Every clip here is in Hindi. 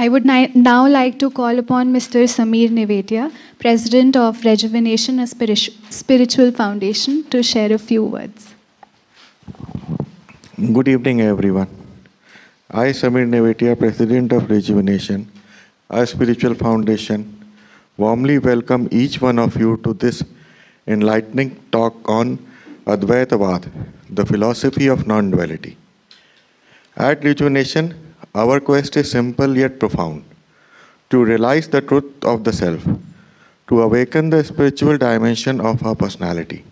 I would now like to call upon Mr. Samir Nevetia, President of Rejuvenation Spiritual Foundation, to share a few words. Good evening, everyone. I, Samir Nevetia, President of Rejuvenation, a spiritual foundation, warmly welcome each one of you to this enlightening talk on Advaitavad, the philosophy of non-duality. At Rejuvenation, our quest is simple yet profound: to realize the truth of the self, to awaken the spiritual dimension of our personality.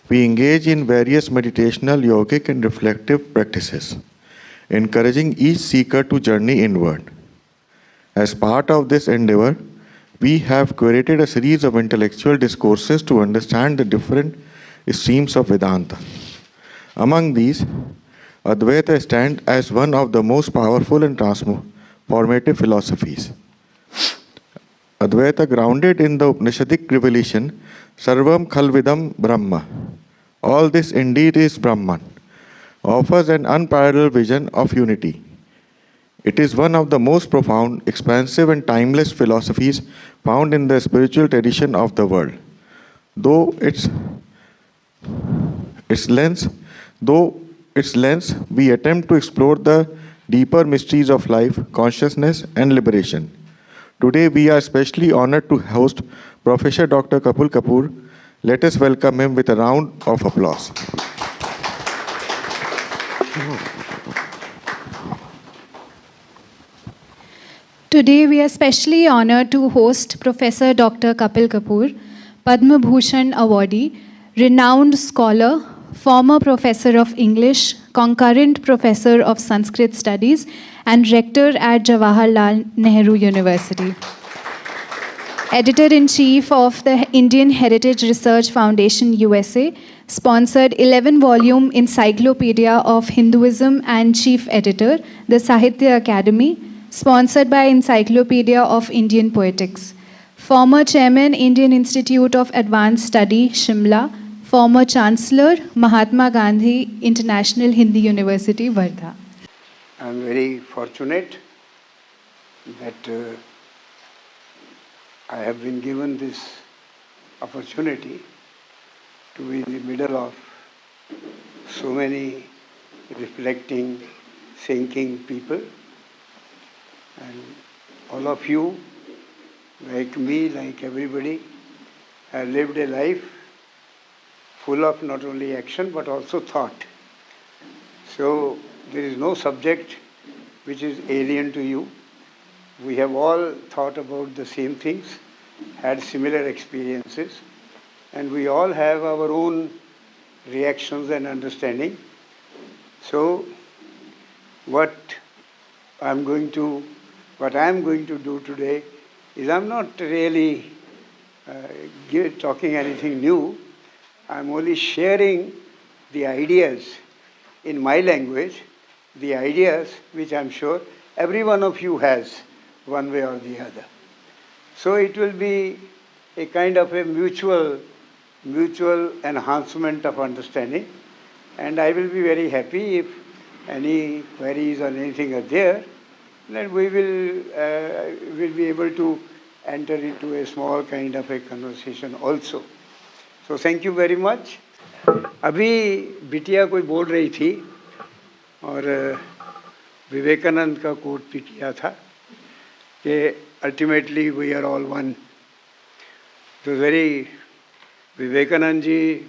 We engage in various meditational, yogic, and reflective practices, encouraging each seeker to journey inward. As part of this endeavor, we have curated a series of intellectual discourses to understand the different streams of Vedanta. Among these, Advaita stands as one of the most powerful and transformative philosophies. Advaita, grounded in the Upanishadic revelation, Sarvam Khalvidam Brahma, all this indeed is Brahman, offers an unparalleled vision of unity. It is one of the most profound, expansive, and timeless philosophies found in the spiritual tradition of the world. Though its lens, we attempt to explore the deeper mysteries of life, consciousness, and liberation. Today, we are especially honored to host Professor Dr. Kapil Kapoor. Let us welcome him with a round of applause. Today, we are especially honored to host Professor Dr. Kapil Kapoor, Padma Bhushan awardee, renowned scholar, former professor of English, concurrent professor of Sanskrit studies, and rector at Jawaharlal Nehru University. Editor-in-Chief of the Indian Heritage Research Foundation, USA, sponsored 11-volume Encyclopedia of Hinduism and Chief Editor, the Sahitya Academy, sponsored by Encyclopedia of Indian Poetics. Former Chairman, Indian Institute of Advanced Study, Shimla. Former Chancellor, Mahatma Gandhi International Hindi University, Wardha. I am very fortunate that I have been given this opportunity to be in the middle of so many reflecting, thinking people. And all of you, like me, like everybody, have lived a life full of not only action but also thought. So there is no subject which is alien to you. We have all thought about the same things, had similar experiences, and we all have our own reactions and understanding. So what I am going to do today is I'm not really talking anything new. I'm only sharing the ideas in my language, the ideas which I'm sure every one of you has one way or the other. So it will be a kind of a mutual enhancement of understanding, and I will be very happy if any queries or anything are there, then we will be able to enter into a small kind of a conversation also. So thank you very much. अभी बिटिया कोई बोल रही थी और विवेकानंद का कोट भी किया था कि ultimately we are all one. तो very Vivekananda ji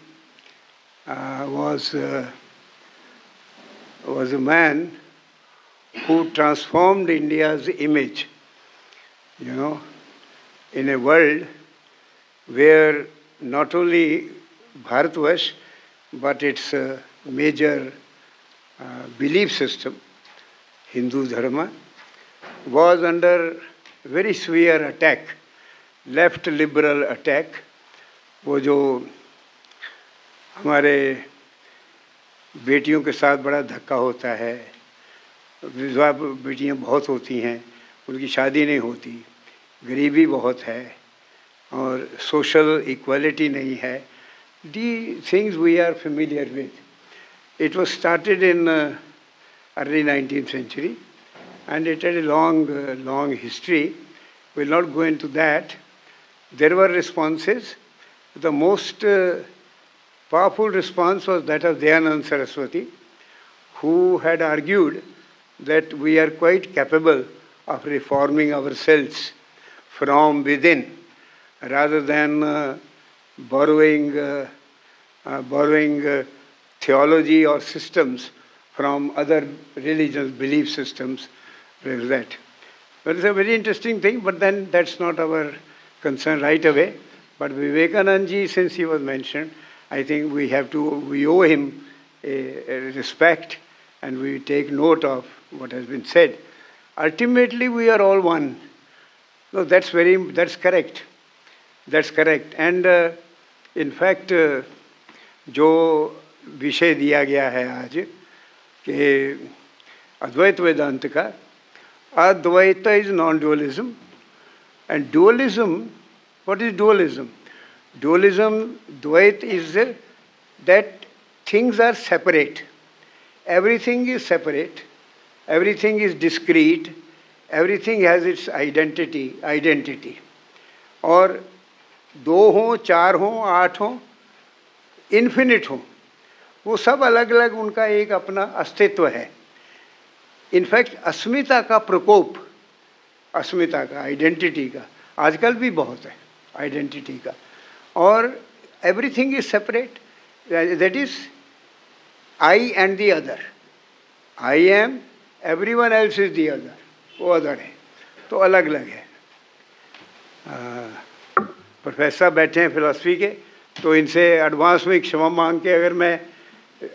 was a man who transformed India's image, in a world where not only Bharatvash, but its major belief system, Hindu Dharma, was under very severe attack, left liberal attack. वो जो हमारे बेटियों के साथ बड़ा धक्का होता है, विधवा बेटियां बहुत होती हैं, उनकी शादी नहीं होती, गरीबी बहुत है और सोशल इक्वालिटी नहीं है. The things we are familiar with. It was started in early 19th century and it had a long history. We'll not go into that. There were responses. The most powerful response was that of Dayanand Saraswati, who had argued that we are quite capable of reforming ourselves from within, rather than borrowing theology or systems from other religious belief systems. That. But it's a very interesting thing, but then that's not our concern right away. But Vivekananda ji, since he was mentioned, I think we owe him a respect, and we take note of what has been said. Ultimately, we are all one. No, that's correct. That's correct. And in fact, जो विषय दिया गया है आज कि अद्वैत वेदांत का, Advaita is non-dualism, and dualism, what is dualism? Dualism, Dvait is that things are separate. Everything is separate, everything is discrete, everything has its identity. और दो हों, चार हों, आठ हों, इन्फिनिट हों, वो सब अलग अलग उनका एक अपना अस्तित्व है. इनफैक्ट अस्मिता का प्रकोप, अस्मिता का, आइडेंटिटी का आजकल भी बहुत है, आइडेंटिटी का. और everything is separate, that is I and the other. I am, everyone else is the other, वो अदर है, तो अलग अलग है. प्रोफेसर बैठे हैं फिलॉसफी के, तो इनसे एडवांस में क्षमा मांग के अगर मैं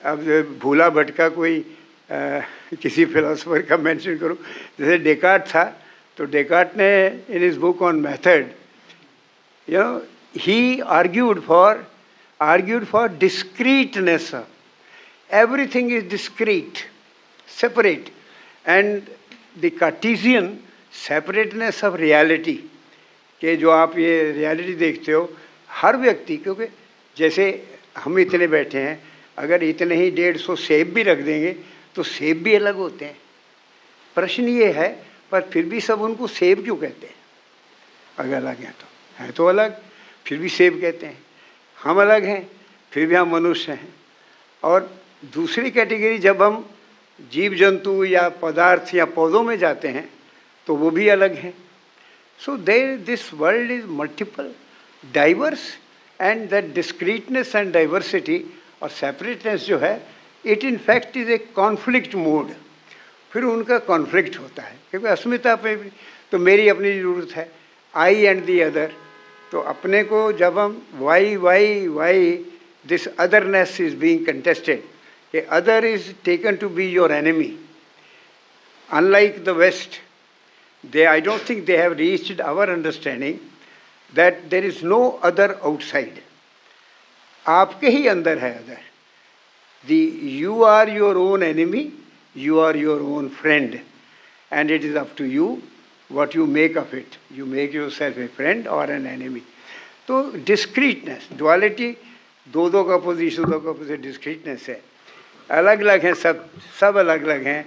अब भूला भटका कोई किसी फिलोसोफर का मेंशन करूं, जैसे डेकार्ट था, तो डेकार्ट ने in his book on method, he argued for discreteness. Everything is discrete, separate, and the Cartesian separateness of reality, कि जो आप ये रियलिटी देखते हो हर व्यक्ति, क्योंकि जैसे हम इतने बैठे हैं, अगर इतने ही 150 सेब भी रख देंगे तो सेब भी अलग होते हैं. प्रश्न ये है, पर फिर भी सब उनको सेब क्यों कहते हैं? अगर अलग हैं तो अलग, फिर भी सेब कहते हैं. हम अलग हैं, फिर भी हम मनुष्य हैं. और दूसरी कैटेगरी, जब हम जीव जंतु या पदार्थ या पौधों में जाते हैं तो वो भी अलग हैं. So this world is multiple, diverse, and that discreteness and diversity और सेपरेटनेस जो है, it in fact is a conflict mode. फिर उनका कॉन्फ्लिक्ट होता है, क्योंकि अस्मिता पे भी तो मेरी अपनी ज़रूरत है, आई एंड दी अदर. तो अपने को जब हम why this otherness is being contested, कि other is taken to be your enemy. Unlike the West, I don't think they have reached our understanding that there is no other outside. आपके ही अंदर है other. You are your own enemy, you are your own friend, and it is up to you what you make of it. You make yourself a friend or an enemy. तो डिस्क्रीटनेस, डुअलिटी, दो का अपोजिट डिस्क्रीटनेस है. अलग अलग हैं, सब अलग अलग हैं,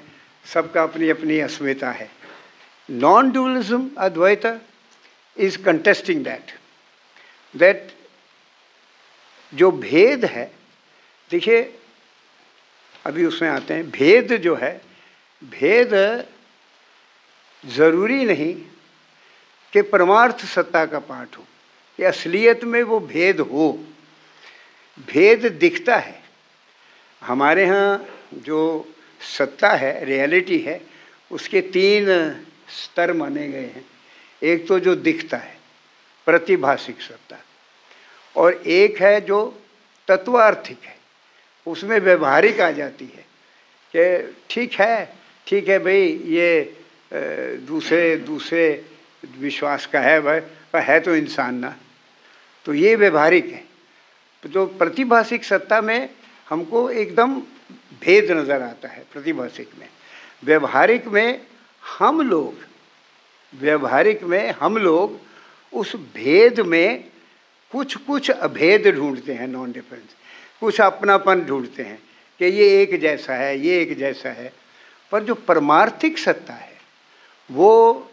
सबका अपनी अपनी अस्मिता है. Non dualism, Advaita, is contesting that जो भेद है, देखिए अभी उसमें आते हैं. भेद जो है, भेद ज़रूरी नहीं कि परमार्थ सत्ता का पाठ हो, कि असलियत में वो भेद हो. भेद दिखता है. हमारे यहाँ जो सत्ता है, रियलिटी है, उसके 3 स्तर माने गए हैं. एक तो जो दिखता है, प्रतिभाषिक सत्ता, और एक है जो तत्वार्थिक है, उसमें व्यवहारिक आ जाती है कि ठीक है भाई, ये दूसरे विश्वास का है, वह है तो इंसान ना, तो ये व्यवहारिक है. तो प्रतिभाषिक सत्ता में हमको एकदम भेद नज़र आता है. प्रतिभाषिक में, व्यवहारिक में हम लोग उस भेद में कुछ अभेद ढूंढते हैं, नॉन डिफरेंस, कुछ अपनापन ढूंढते हैं कि ये एक जैसा है, ये एक जैसा है. पर जो परमार्थिक सत्ता है, वो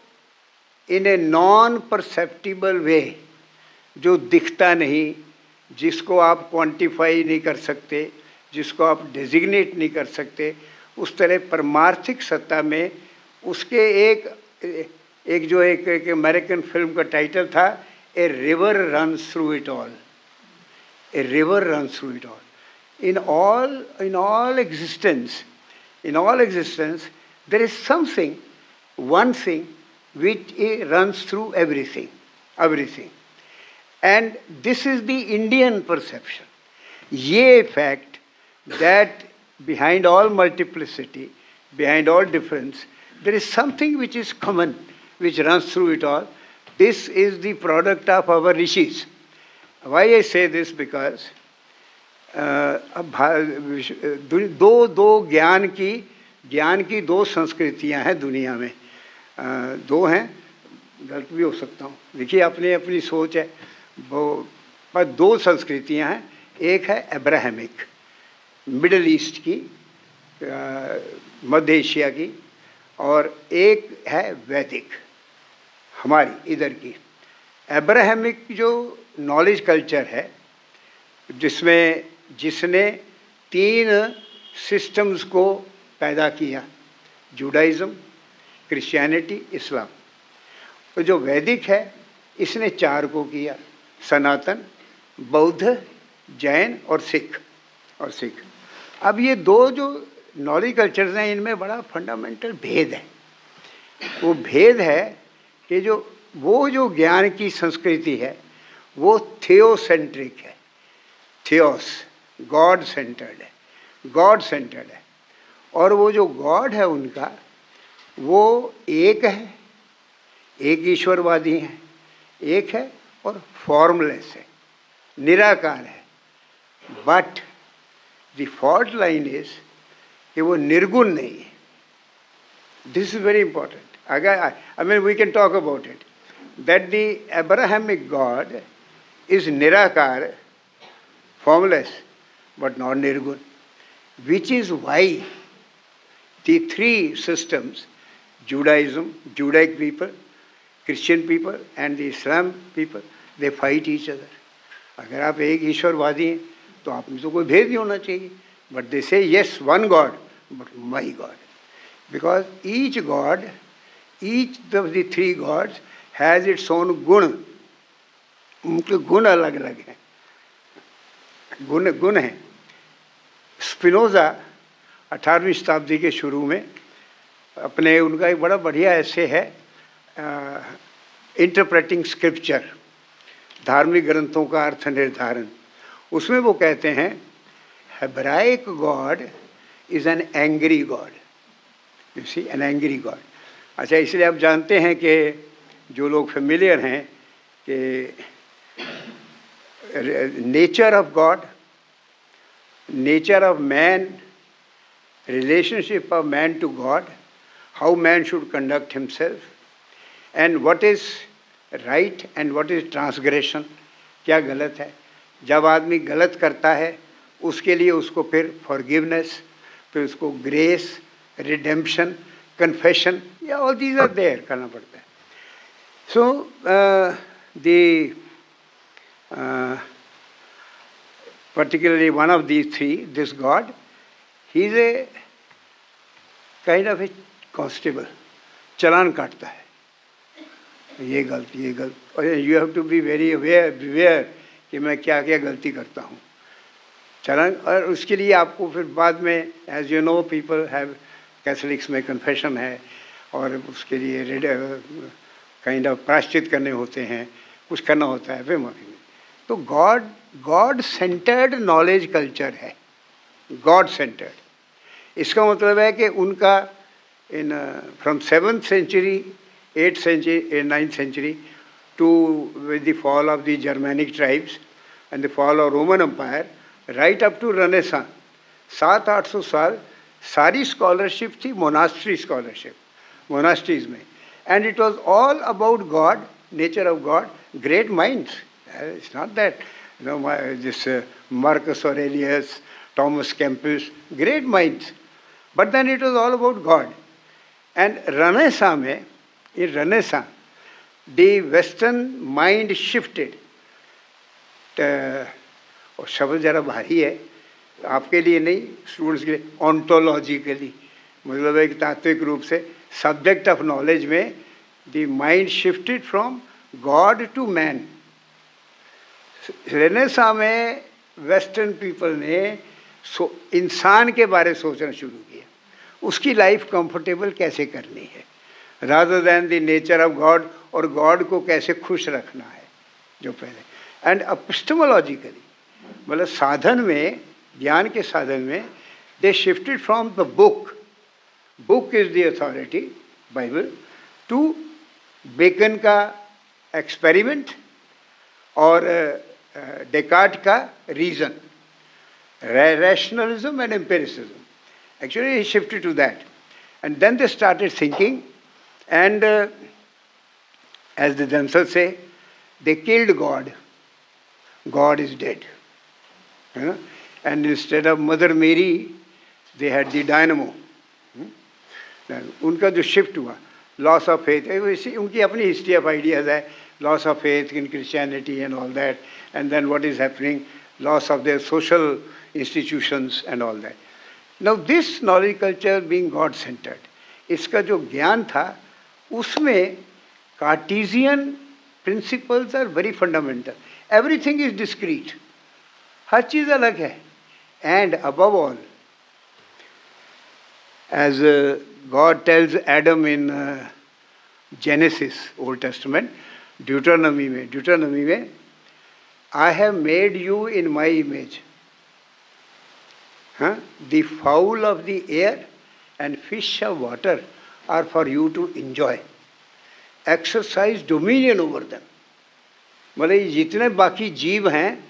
इन ए नॉन परसेप्टिबल वे, जो दिखता नहीं, जिसको आप क्वांटिफाई नहीं कर सकते, जिसको आप डेजिग्नेट नहीं कर सकते, उस तरह परमार्थिक सत्ता में उसके एक अमेरिकन फिल्म का टाइटल था, ए river runs through it all. A river runs through it all. In all existence, there is something, one thing which runs through everything. And this is the Indian perception. ये fact that behind all multiplicity, behind all difference, there is something which is common, which runs through it all. This is the product of our rishis. Why I say this? Because दो ज्ञान की दो संस्कृतियां हैं दुनिया में। दो हैं, गलत भी हो सकता हूँ, देखिए अपनी अपनी सोच है वो, पर दो संस्कृतियां हैं। एक है अब्राहमिक, मिडल ईस्ट की, मध्य एशिया की, और एक है वैदिक, हमारी इधर की। अब्राहमिक जो नॉलेज कल्चर है, जिसने 3 सिस्टम्स को पैदा किया, जुडाइज़म, क्रिश्चियनिटी, इस्लाम। तो जो वैदिक है इसने 4 को किया, सनातन, बौद्ध, जैन और सिख। अब ये दो जो नॉलेज कल्चर्स हैं, इनमें बड़ा फंडामेंटल भेद है। वो भेद है कि वो जो ज्ञान की संस्कृति है वो थियोसेंट्रिक है, थियोस, गॉड सेंटर्ड है, और वो जो गॉड है उनका, वो एक है, एक ईश्वरवादी है, एक है, और फॉर्मलेस है, निराकार है। But the fault line is कि वो निर्गुण नहीं है। This is very important. I mean, we can talk about it. That the Abrahamic God is Nirakar, formless, but not Nirgun. Which is why the 3 systems, Judaism, Judaic people, Christian people, and the Islam people, they fight each other. अगर आप एक ईश्वरवादी हैं तो आप में तो कोई भेद नहीं होना चाहिए. But they say, yes, one God, but my God. Because each God, each of the 3 gods has its own गुण. उनके गुण अलग अलग हैं, गुण हैं. स्पिनोजा 18वीं शताब्दी के शुरू में अपने उनका एक बड़ा बढ़िया ऐसे है, इंटरप्रेटिंग स्क्रिप्चर, धार्मिक ग्रंथों का अर्थ निर्धारण. उसमें वो कहते हैं Hebraic god is an angry god. You see, an angry god. अच्छा, इसलिए आप जानते हैं कि जो लोग फेमिलियर हैं कि nature of God, nature of man, relationship of man to God, how man should conduct himself, and what is right and what is transgression, क्या गलत है. जब आदमी गलत करता है उसके लिए उसको फिर forgiveness, फिर उसको grace, redemption, confession, या all these are there करना पड़ता है. So particularly one of these 3, this God, he is a kind of a constable, चालान काटता है, ये गलत. और you have to be very aware कि मैं क्या क्या गलती करता हूँ. चालान, और उसके लिए आपको फिर बाद में, as you know, people have, Catholics में कन्फेशन है और उसके लिए काइंड ऑफ प्रायश्चित करने होते हैं, कुछ करना होता है, फिर माफी. तो गॉड सेंटर्ड नॉलेज कल्चर है, गॉड सेंटर्ड. इसका मतलब है कि उनका from 7th century, 8th century, 9th century to with the fall of the Germanic tribes and the fall of Roman Empire, right up to Renaissance, 700-800 साल सारी स्कॉलरशिप थी मोनास्ट्री स्कॉलरशिप, मोनास्ट्रीज में. And it was all about God, nature of God, great minds. It's not that this Marcus Aurelius, Thomas Kempis, great minds. But then it was all about God. And Renaissance में in Renaissance, the Western mind shifted. और शब्द ज़रा भारी है आपके लिए नहीं, स्टूडेंट्स के लिए, ऑन्टोलॉजिकली, मतलब एक तात्विक रूप से सब्जेक्ट ऑफ नॉलेज में the mind shifted from God to man. Renaissance में वेस्टर्न पीपल ने इंसान के बारे सोचना शुरू किया, उसकी लाइफ कंफर्टेबल कैसे करनी है, rather than the nature of God, और गॉड को कैसे खुश रखना है जो पहले। एंड एपिस्टेमोलॉजिकली, मतलब साधन में, ज्ञान के साधन में, they shifted from the book, book is the authority Bible, to Bacon का एक्सपेरिमेंट और डेकार्ट का reason, rationalism and empiricism. Actually, he shifted to that. And then they started thinking, and as they themselves say, they killed God. God is dead. You know? And instead of Mother Mary, they had the dynamo. उनका जो शिफ्ट हुआ, लॉस ऑफ फेथ, उनकी अपनी हिस्ट्री ऑफ आइडियाज है, loss of faith in Christianity and all that, and then what is happening, loss of their social institutions and all that. Now this knowledge culture being God centered, इसका जो ज्ञान था उसमें Cartesian principles are very fundamental. Everything is discrete. हर चीज़ अलग है. And above all, as God tells Adam in Genesis, Old Testament, Deuteronomy में, I have made you in my image. The fowl of the air and fish of water are for you to enjoy. Exercise dominion over them. मतलब ये जितने बाकी जीव हैं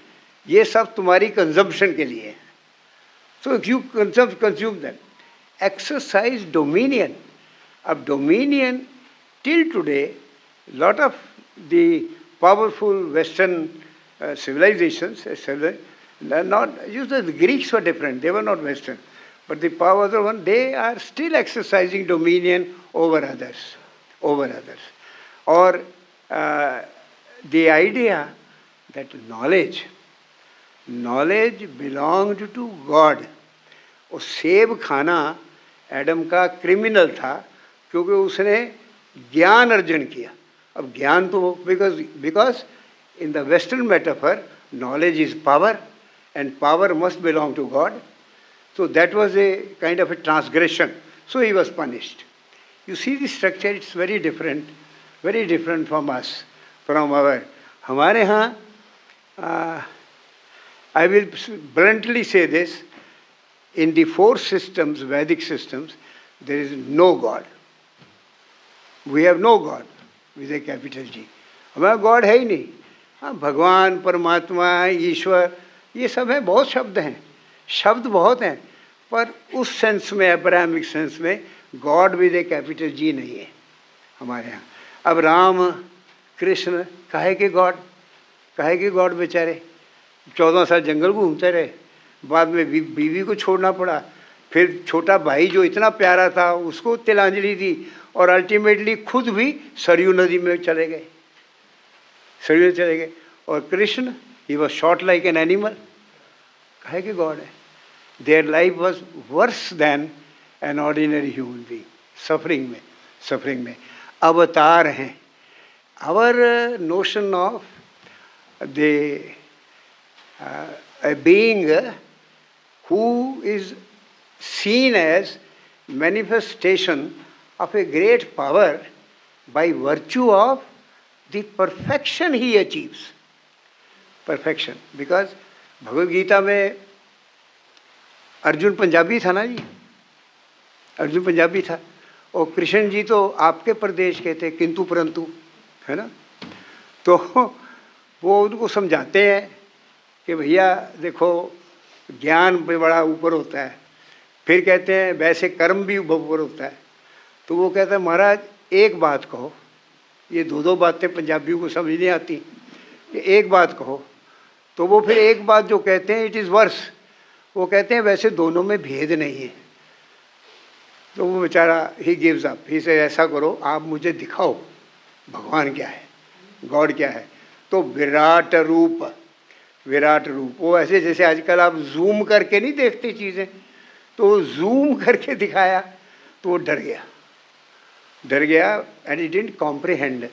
ये सब तुम्हारी कंजम्पशन के लिए हैं. So if you consume them, exercise dominion. Of dominion, till today, lot of the powerful Western civilizations, not usually the Greeks were different, they were not Western, but the powerful one, they are still exercising dominion over others, or the idea that knowledge belonged to God. और सेब खाना एडम का क्रिमिनल था क्योंकि उसने ज्ञान अर्जन किया. अब ज्ञान तो because in the western metaphor knowledge is power and power must belong to God. So that was a kind of a transgression. So he was punished. You see the structure, it's very different from us, from our. हमारे यहाँ, I will bluntly say this, in the four systems, Vedic systems, there is no God. We have no God with a capital G. हमारा God है ही नहीं. हाँ, भगवान, परमात्मा, ईश्वर, ये सब है, बहुत शब्द हैं, शब्द बहुत हैं, पर उस सेंस में, अब्राहमिक सेंस में, God with A capital G नहीं है हमारे यहाँ. अब राम कृष्ण काहे के गॉड बेचारे 14 साल जंगल घूमते रहे, बाद में बीवी को छोड़ना पड़ा, फिर छोटा भाई जो इतना प्यारा था उसको तिलांजलि दी, और अल्टीमेटली खुद भी सरयू नदी में चले गए. और Krishna, he was shot like an animal. काहे के गॉड है? Their life was worse than an ordinary human being. Suffering में अवतार हैं. Our notion of the a being who is seen as manifestation of a great power by virtue of the perfection he achieves. Perfection. Because Bhagavad Gita में अर्जुन पंजाबी था ना जी, अर्जुन पंजाबी था, और कृष्ण जी तो आपके प्रदेश के थे, किंतु परंतु, है ना. तो वो उनको समझाते हैं कि भैया देखो ज्ञान भी बड़ा ऊपर होता है, फिर कहते हैं वैसे कर्म भी ऊपर होता है. तो वो कहता है महाराज एक बात कहो, ये दो बातें पंजाबियों को समझ नहीं आती, एक बात कहो. तो वो फिर एक बात जो कहते हैं इट इज़ वर्स, वो कहते हैं वैसे दोनों में भेद नहीं है. तो वो बेचारा ही गिव्स अप, ही से ऐसा करो आप मुझे दिखाओ भगवान क्या है, गॉड क्या है। तो विराट रूप, विराट रूप, वो ऐसे जैसे आजकल आप जूम करके नहीं देखते चीज़ें, तो जूम करके दिखाया तो वो डर गया, डर गया, and he didn't comprehend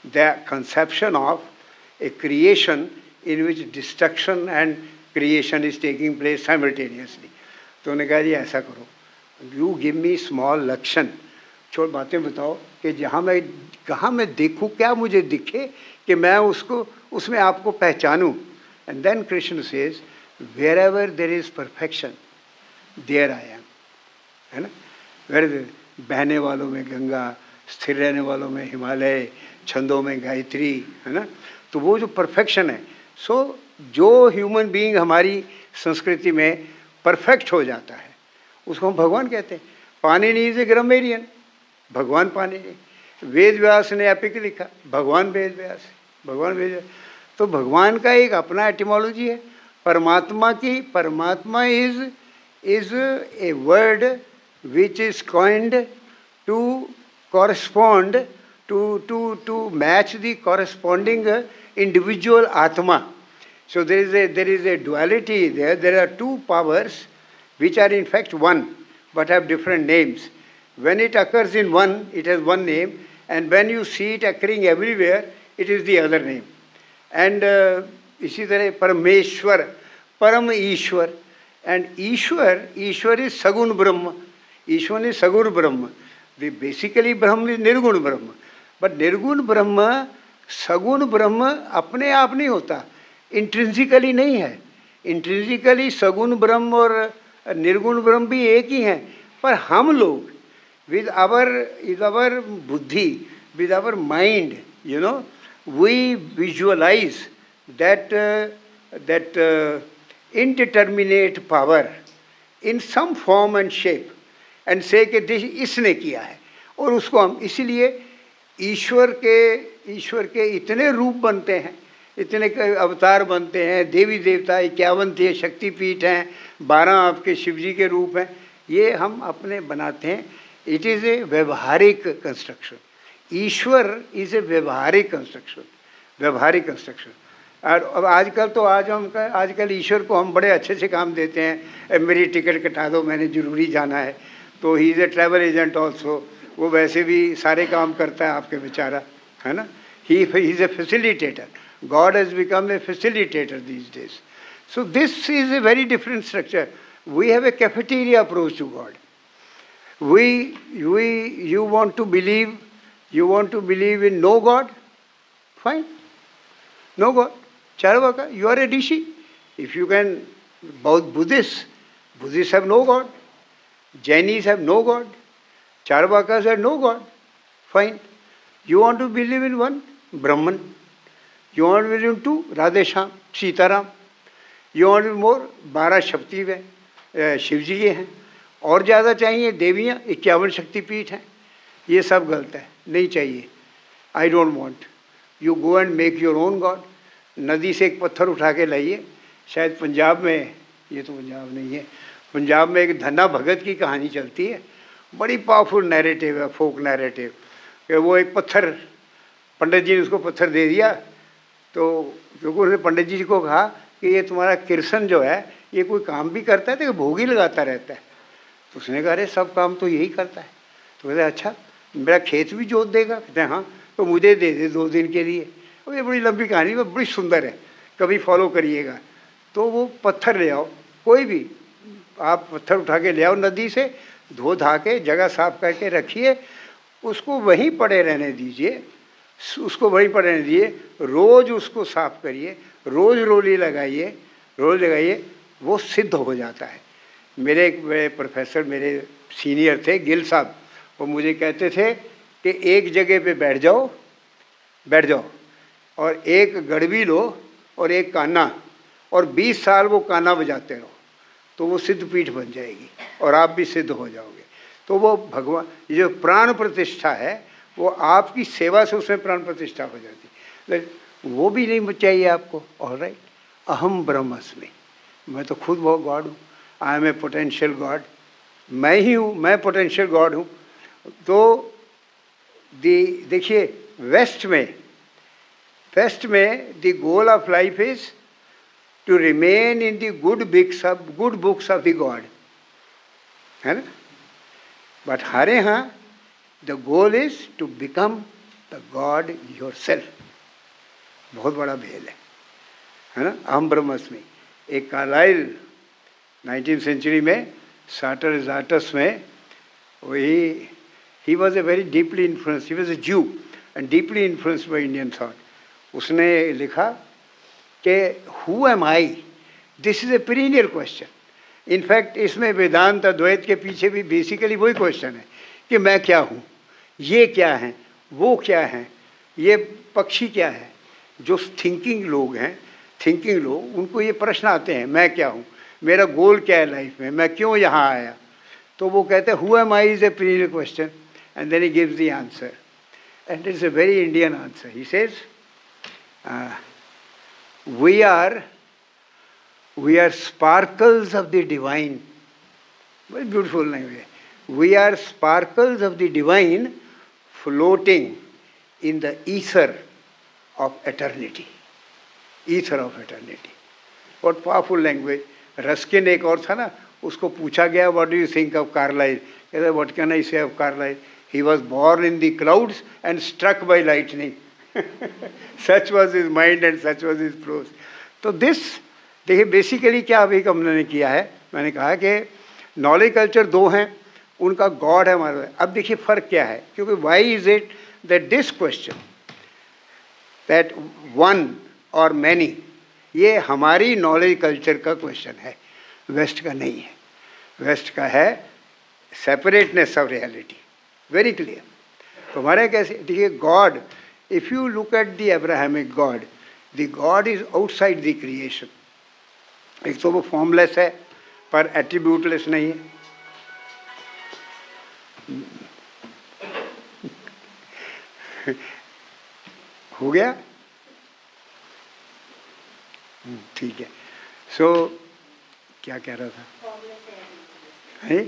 the conception of a creation in which destruction and creation is taking place simultaneously. तो उन्होंने कहा जी ऐसा करो, you give me small लक्षण, छोड़ बातें बताओ कि जहाँ मैं, कहाँ मैं देखूँ, क्या मुझे दिखे कि मैं उसको, उसमें आपको पहचानूँ। And then Krishna says, wherever there is perfection, there I am, है ना। wherever बहने वालों में गंगा, स्थिर रहने वालों में हिमालय, छंदों में गायत्री, है ना। तो वो जो परफेक्शन है, सो जो ह्यूमन बीइंग हमारी संस्कृति में परफेक्ट हो जाता है उसको हम भगवान कहते हैं। पाणिनि इज ए ग्रामेरियन, भगवान पाणिनि। वेद व्यास ने एपिक लिखा, भगवान वेद व्यास, भगवान वेद व्यास। तो भगवान का एक अपना एटिमोलॉजी है। परमात्मा की, परमात्मा is a word which is coined to correspond to match the corresponding individual atma. So there is a duality there. There are two powers which are in fact one but have different names. When it occurs in one, it has one name, and when you see it occurring everywhere, it is the other name. And इसी तरह परमेश्वर, परम ईश्वर, and ईश्वर is सगुण ब्रह्म, ईश्वर is सगुण ब्रह्म. बेसिकली ब्रह्म इज निर्गुण ब्रह्म, बट निर्गुण ब्रह्म सगुण ब्रह्म अपने आप नहीं होता, इंट्रिंसिकली नहीं है। इंट्रिंसिकली सगुण ब्रह्म और निर्गुण ब्रह्म भी एक ही हैं, पर हम लोग विद आवर बुद्धि, with our mind, you know, we visualise that indeterminate power in some form and shape and say कि इसने किया है। और उसको हम इसीलिए ईश्वर के इतने रूप बनते हैं, इतने अवतार बनते हैं, देवी देवता 51 शक्तिपीठ हैं, 12 आपके शिव जी के रूप हैं, ये हम अपने बनाते हैं। इट इज़ ए व्यवहारिक कंस्ट्रक्शन। ईश्वर इज़ ए व्यवहारिक कंस्ट्रक्शन, व्यवहारिक कंस्ट्रक्शन। और अब आजकल ईश्वर को हम बड़े अच्छे से काम देते हैं, मेरी टिकट कटा दो, मैंने ज़रूरी जाना है। तो ही is A travel agent also, वो वैसे भी सारे काम करता है आपके बेचारा, है ना। He is a facilitator, God has become a facilitator these days. So this is a very different structure. We have a cafeteria approach to God. You want to believe in no God? Fine, no God. Charvaka, you are a rishi. If you can, both Buddhists have no God. Jainis have no God. Charvakas have no God. Fine. You want to believe in one? Brahman. You want to believe in two? Radhesham, Sitaram. You want to be more? 12 शक्ति हैं, शिव जी के हैं, और ज़्यादा चाहिए देवियाँ, 51 शक्तिपीठ हैं। ये सब गलत है, नहीं चाहिए। I don't want. You go and make your own God. नदी से एक पत्थर उठा के लाइए। शायद पंजाब में, ये तो पंजाब नहीं है, पंजाब में एक धन्ना भगत की कहानी चलती है, बड़ी पावरफुल नैरेटिव है, फोक नैरेटिव, कि वो एक पत्थर, पंडित जी ने उसको पत्थर दे दिया, तो क्योंकि उसने पंडित जी को कहा कि ये तुम्हारा कृष्ण जो है ये कोई काम भी करता है तो भोग ही लगाता रहता है। तो उसने कहा अरे सब काम तो यही करता है। तो कहते अच्छा मेरा खेत भी जोत देगा? कहते हैं हाँ, तो मुझे दे दे 2 दिन के लिए। और ये बड़ी लंबी कहानी है, बड़ी सुंदर है, कभी फॉलो करिएगा। तो वो पत्थर ले आओ, कोई भी आप पत्थर उठा के ले आओ नदी से, धो धा के जगह साफ करके रखिए, उसको वहीं पड़े रहने दीजिए, उसको वहीं पड़े रहने दीजिए, रोज़ उसको साफ करिए, रोज़ रोली लगाइए, रोज़ लगाइए, वो सिद्ध हो जाता है। मेरे एक प्रोफेसर, मेरे सीनियर थे गिल साहब, वो मुझे कहते थे कि एक जगह पे बैठ जाओ और एक गड़बी लो और एक काना, और 20 साल वो काना बजाते रहो, तो वो सिद्ध पीठ बन जाएगी और आप भी सिद्ध हो जाओगे। तो वो भगवान, ये जो प्राण प्रतिष्ठा है, वो आपकी सेवा से उसमें प्राण प्रतिष्ठा हो जाती है। वो भी नहीं चाहिए आपको। ऑलराइट, अहम ब्रह्मस्मि, मैं तो खुद वो गॉड हूँ, I am a potential God, मैं ही हूँ, मैं पोटेंशियल गॉड हूँ। तो देखिए वेस्ट में the goal of life is to remain in the good books of the God, है ना। बट हमारे यहाँ the goal is to become the God yourself. बहुत बड़ा भेद है ना। अहम ब्रह्मस्मि। एक कार्लाइल 19th सेंचुरी में साटर जाटस में, वही he was a very deeply influenced, he was a Jew and deeply influenced by Indian thought. उसने लिखा कि who am I? This is a perennial question. In fact इसमें वेदांत अद्वैत के पीछे भी बेसिकली वही क्वेश्चन है कि मैं क्या हूँ, ये क्या है, वो क्या है, ये पक्षी क्या है। जो थिंकिंग लोग उनको ये प्रश्न आते हैं, मैं क्या हूँ, मेरा गोल क्या है लाइफ में, मैं क्यों यहाँ आया। तो वो कहते हैं who am I is a perennial question, and then he gives the answer, and it's a very Indian answer. He says we are sparkles of the divine. Very beautiful language. We are sparkles of the divine floating in the ether of eternity. Ether of eternity. What powerful language. Ruskin एक और था ना, उसको पूछा गया what do you think of Carlyle, कहते what can I say of Carlyle, he was born in the clouds and struck by lightning, such was his mind and such was his prose. तो दिस देखिए बेसिकली क्या अभी हमने किया है, मैंने कहा कि नॉलेज कल्चर दो हैं, उनका गॉड है हमारा। अब देखिए फ़र्क क्या है, क्योंकि why is it that this question that one और मैनी, ये हमारी नॉलेज कल्चर का क्वेश्चन है, वेस्ट का नहीं है। वेस्ट का है separateness of reality, very clear. तो हमारे कैसे देखिए God, if you look at the Abrahamic God, the God is outside the creation. एक तो वो फॉर्मलेस है पर एट्रीब्यूटलेस नहीं है। हो गया, ठीक है। सो क्या कह रहा था, है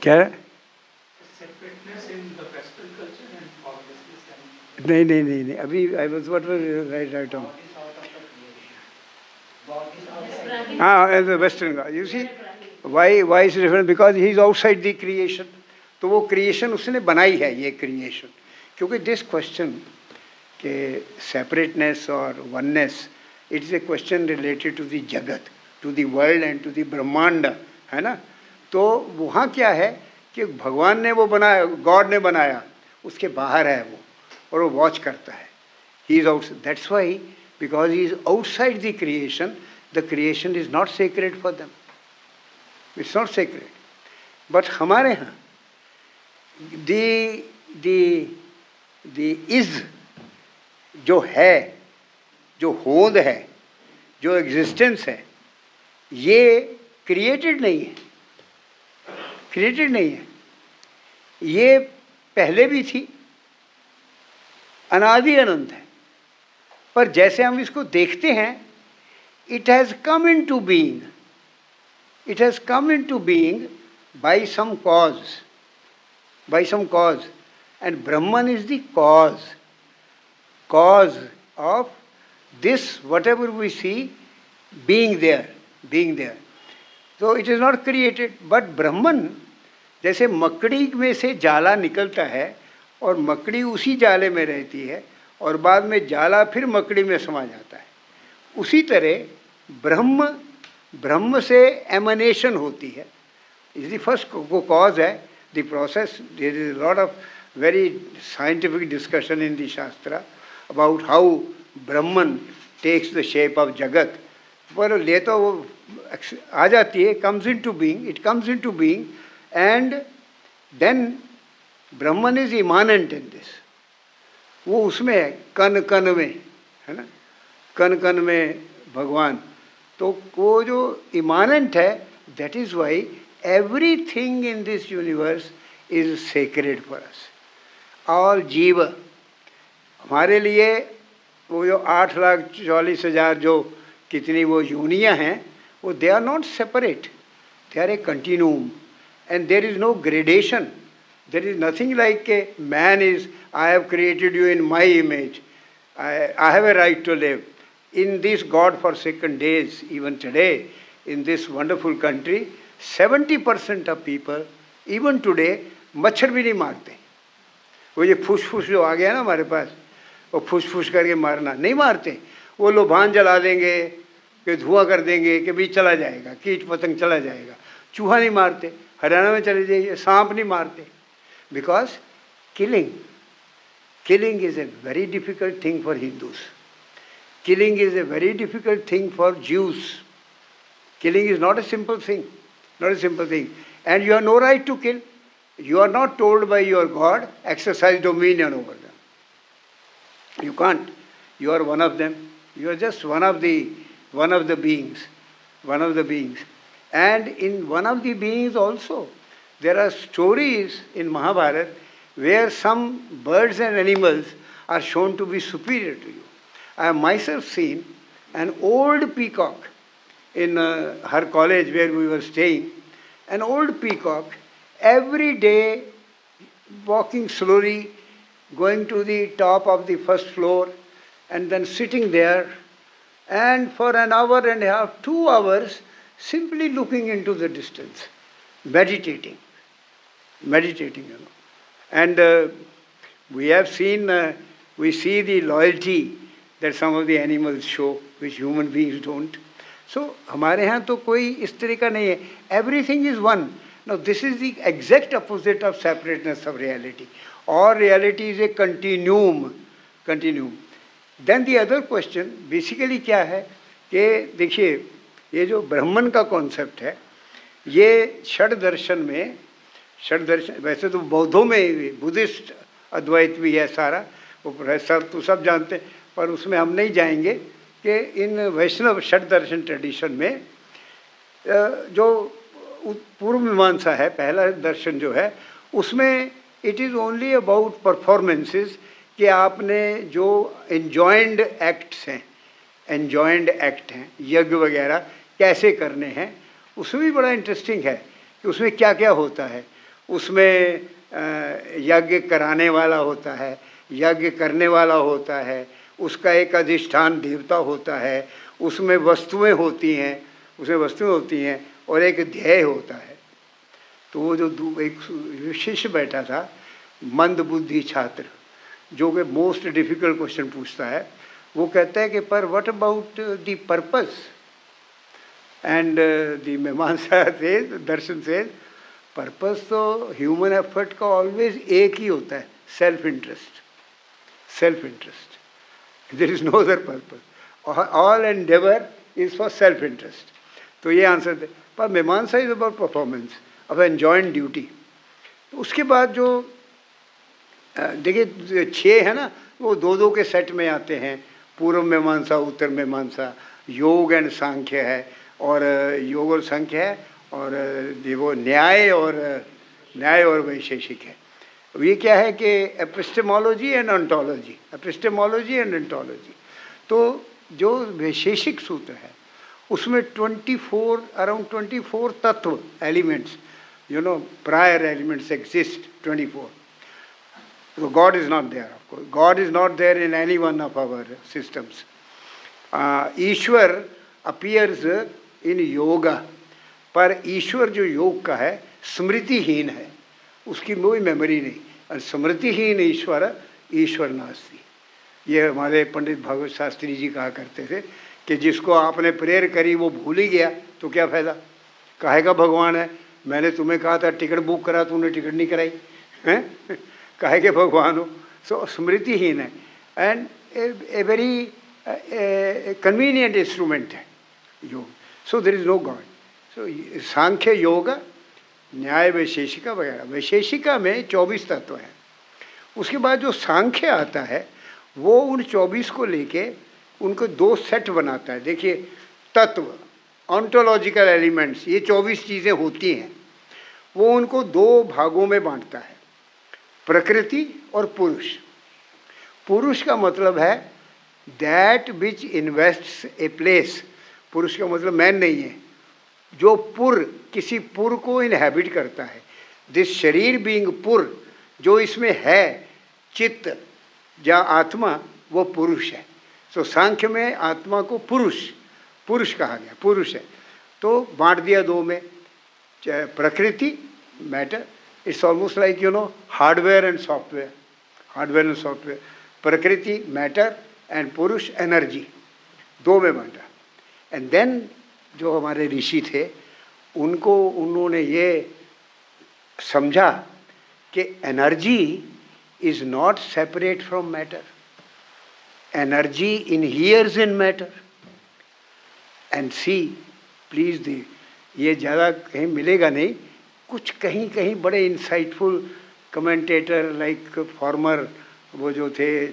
क्या नहीं अभी I was what right on, हाँ वेस्टर्न का। You see why is different, because he is outside the creation. तो वो क्रिएशन उसने बनाई है, ये क्रिएशन। क्योंकि दिस क्वेश्चन के सेपरेटनेस और oneness, it is a question related to the jagat, to the world and to the brahmand, है ना। तो वहाँ क्या है कि भगवान ने वो बनाया, गॉड ने बनाया, उसके बाहर है वो, और वो वॉच करता है। He is out, that's why because he is outside the creation is not sacred for them, it's not sacred. But हमारे यहाँ दी इज़ जो है, जो होंद है, जो एग्जिस्टेंस है, ये क्रिएटेड नहीं है, क्रिएटेड नहीं है। ये पहले भी थी, अनादि अनंत है, पर जैसे हम इसको देखते हैं, it has come into being, it has come into being by some cause, by some cause, and Brahman is the cause of this whatever we see being there. So it is not created, but Brahman, जैसे मकड़ी में से जाला निकलता है और मकड़ी उसी जाले में रहती है और बाद में जाला फिर मकड़ी में समा जाता है, उसी तरह ब्रह्म से एमनेशन होती है। इज द फर्स्ट वो कॉज है। The process, there is a lot of very scientific discussion in the Shastra about how Brahman takes the shape of Jagat. पर ले तो वो आ जाती है, comes into being, and then Brahman is immanent in this. वो उसमें है, कण में, है ना, कण में भगवान। तो वो जो immanent है, that is why everything in this universe is sacred for us. All जीव हमारे लिए वो जो 8,40,000 जो कितनी वो योनियाँ हैं, वो they are not separate, they are a continuum, and there is no gradation. There is nothing like a man is, I have created you in my image. I have a right to live. In these God-forsaken days, even today, in this wonderful country, 70% of people, even today, मच्छर भी नहीं मारते. वो ये फुस जो आ गया ना हमारे पास, वो फुस करके मारना नहीं मारते. वो लोभान जला देंगे, कि धुआं कर देंगे, कि भी चला जाएगा, कीट पतंग चला जाएगा. चूहा नहीं मारते. हरियाणा में चले जाइए, सांप नहीं मारते. Because killing is a very difficult thing for Hindus. Killing is a very difficult thing for Jews. Killing is not a simple thing, not a simple thing. And you have no right to kill. You are not told by your God, exercise dominion over them. You can't. You are one of them. You are just one of the beings. One of the beings. And in one of the beings also, there are stories in Mahabharata where some birds and animals are shown to be superior to you. I have myself seen an old peacock in her college where we were staying. An old peacock, every day walking slowly, going to the top of the first floor and then sitting there, and for an hour and a half, 2 hours, simply looking into the distance, meditating, you know. And we have seen, we see the loyalty that some of the animals show, which human beings don't. So, हमारे यहाँ तो कोई इस तरह का नहीं है. Everything is one. Now, this is the exact opposite of separateness of reality. All reality is a continuum. Then the other question, basically क्या है कि देखिए ये जो ब्रह्मन का कॉन्सेप्ट है, ये षड दर्शन वैसे तो बौद्धों में बुद्धिस्ट अद्वैत भी है सारा, वो सब तो सब जानते हैं, पर उसमें हम नहीं जाएंगे कि इन वैष्णव षड दर्शन ट्रेडिशन में जो पूर्व मीमांसा है, पहला दर्शन जो है, उसमें it is only about performances, कि आपने जो एंजॉइंड एक्ट हैं, यज्ञ वगैरह कैसे करने हैं. उसमें भी बड़ा इंटरेस्टिंग है कि उसमें क्या क्या होता है. उसमें यज्ञ कराने वाला होता है, यज्ञ करने वाला होता है, उसका एक अधिष्ठान देवता होता है, उसमें वस्तुएं होती हैं और एक ध्येय होता है. तो वो जो एक शिष्य बैठा था, मंद बुद्धि छात्र, जो कि मोस्ट डिफ़िकल्ट क्वेश्चन पूछता है, वो कहता है कि पर what about the purpose. And the मीमांसा से दर्शन से पर्पस तो ह्यूमन एफर्ट का ऑलवेज एक ही होता है, self interest. There is no other purpose. All endeavour is for self interest. तो ये आंसर दे. पर Mimamsa is about performance of enjoined duty. उसके बाद जो देखिए 6 है ना, वो 2-2 के सेट में आते हैं. पूर्व मीमांसा, उत्तर मीमांसा, योग एंड सांख्य है, और योग और सांख्य है, और वो न्याय और वैशेषिक है. ये क्या है कि एपिस्टेमोलॉजी एंड ऑन्टोलॉजी. तो जो वैशेषिक सूत्र है उसमें 24 तत्व, elements, prior elements exist 24. So God is not there, of course. God is not there in any one of our systems. Ishwar appears in yoga, पर ईश्वर जो योग का है स्मृतिहीन है, उसकी कोई मेमोरी नहीं. और स्मृतिहीन ईश्वर नास्ति. ये हमारे पंडित भगवत शास्त्री जी कहा करते थे कि जिसको आपने प्रेयर करी वो भूल ही गया तो क्या फ़ायदा. काहे का भगवान है, मैंने तुम्हें कहा था टिकट बुक करा, तूने टिकट नहीं कराई हैं. काहे के भगवान हो. सो स्मृतिहीन है. And a very convenient instrument है Yoga. So there is no god. So Sankhya, Yoga, Nyaya, Vaisheshika वगैरह. वैशेषिका में 24 तत्व हैं. उसके बाद जो सांख्य आता है वो उन 24 को लेके उनको 2 सेट बनाता है. देखिए तत्व, ऑन्टोलॉजिकल एलिमेंट्स, ये 24 चीज़ें होती हैं, वो उनको 2 भागों में बांटता है, प्रकृति और पुरुष. पुरुष का मतलब है that which invests a place पुरुष का मतलब मैन नहीं है, जो पुर, किसी पुर को इनहैबिट करता है। दिस शरीर बीइंग पुर, जो इसमें है चित्त या आत्मा, वो पुरुष है। सो सांख्य में आत्मा को पुरुष पुरुष कहा गया, पुरुष है। तो बांट दिया दो में, प्रकृति matter, it's almost like hardware and software, hardware and software. प्रकृति मैटर एंड पुरुष एनर्जी, दो में बांटा। एंड देन जो हमारे ऋषि थे उन्होंने ये समझा कि energy is not separate from matter, energy inheres in matter. And see please they, ये ज़्यादा कहीं मिलेगा नहीं, कुछ कहीं कहीं बड़े इंसाइटफुल कमेंटेटर लाइक फॉर्मर वो जो थे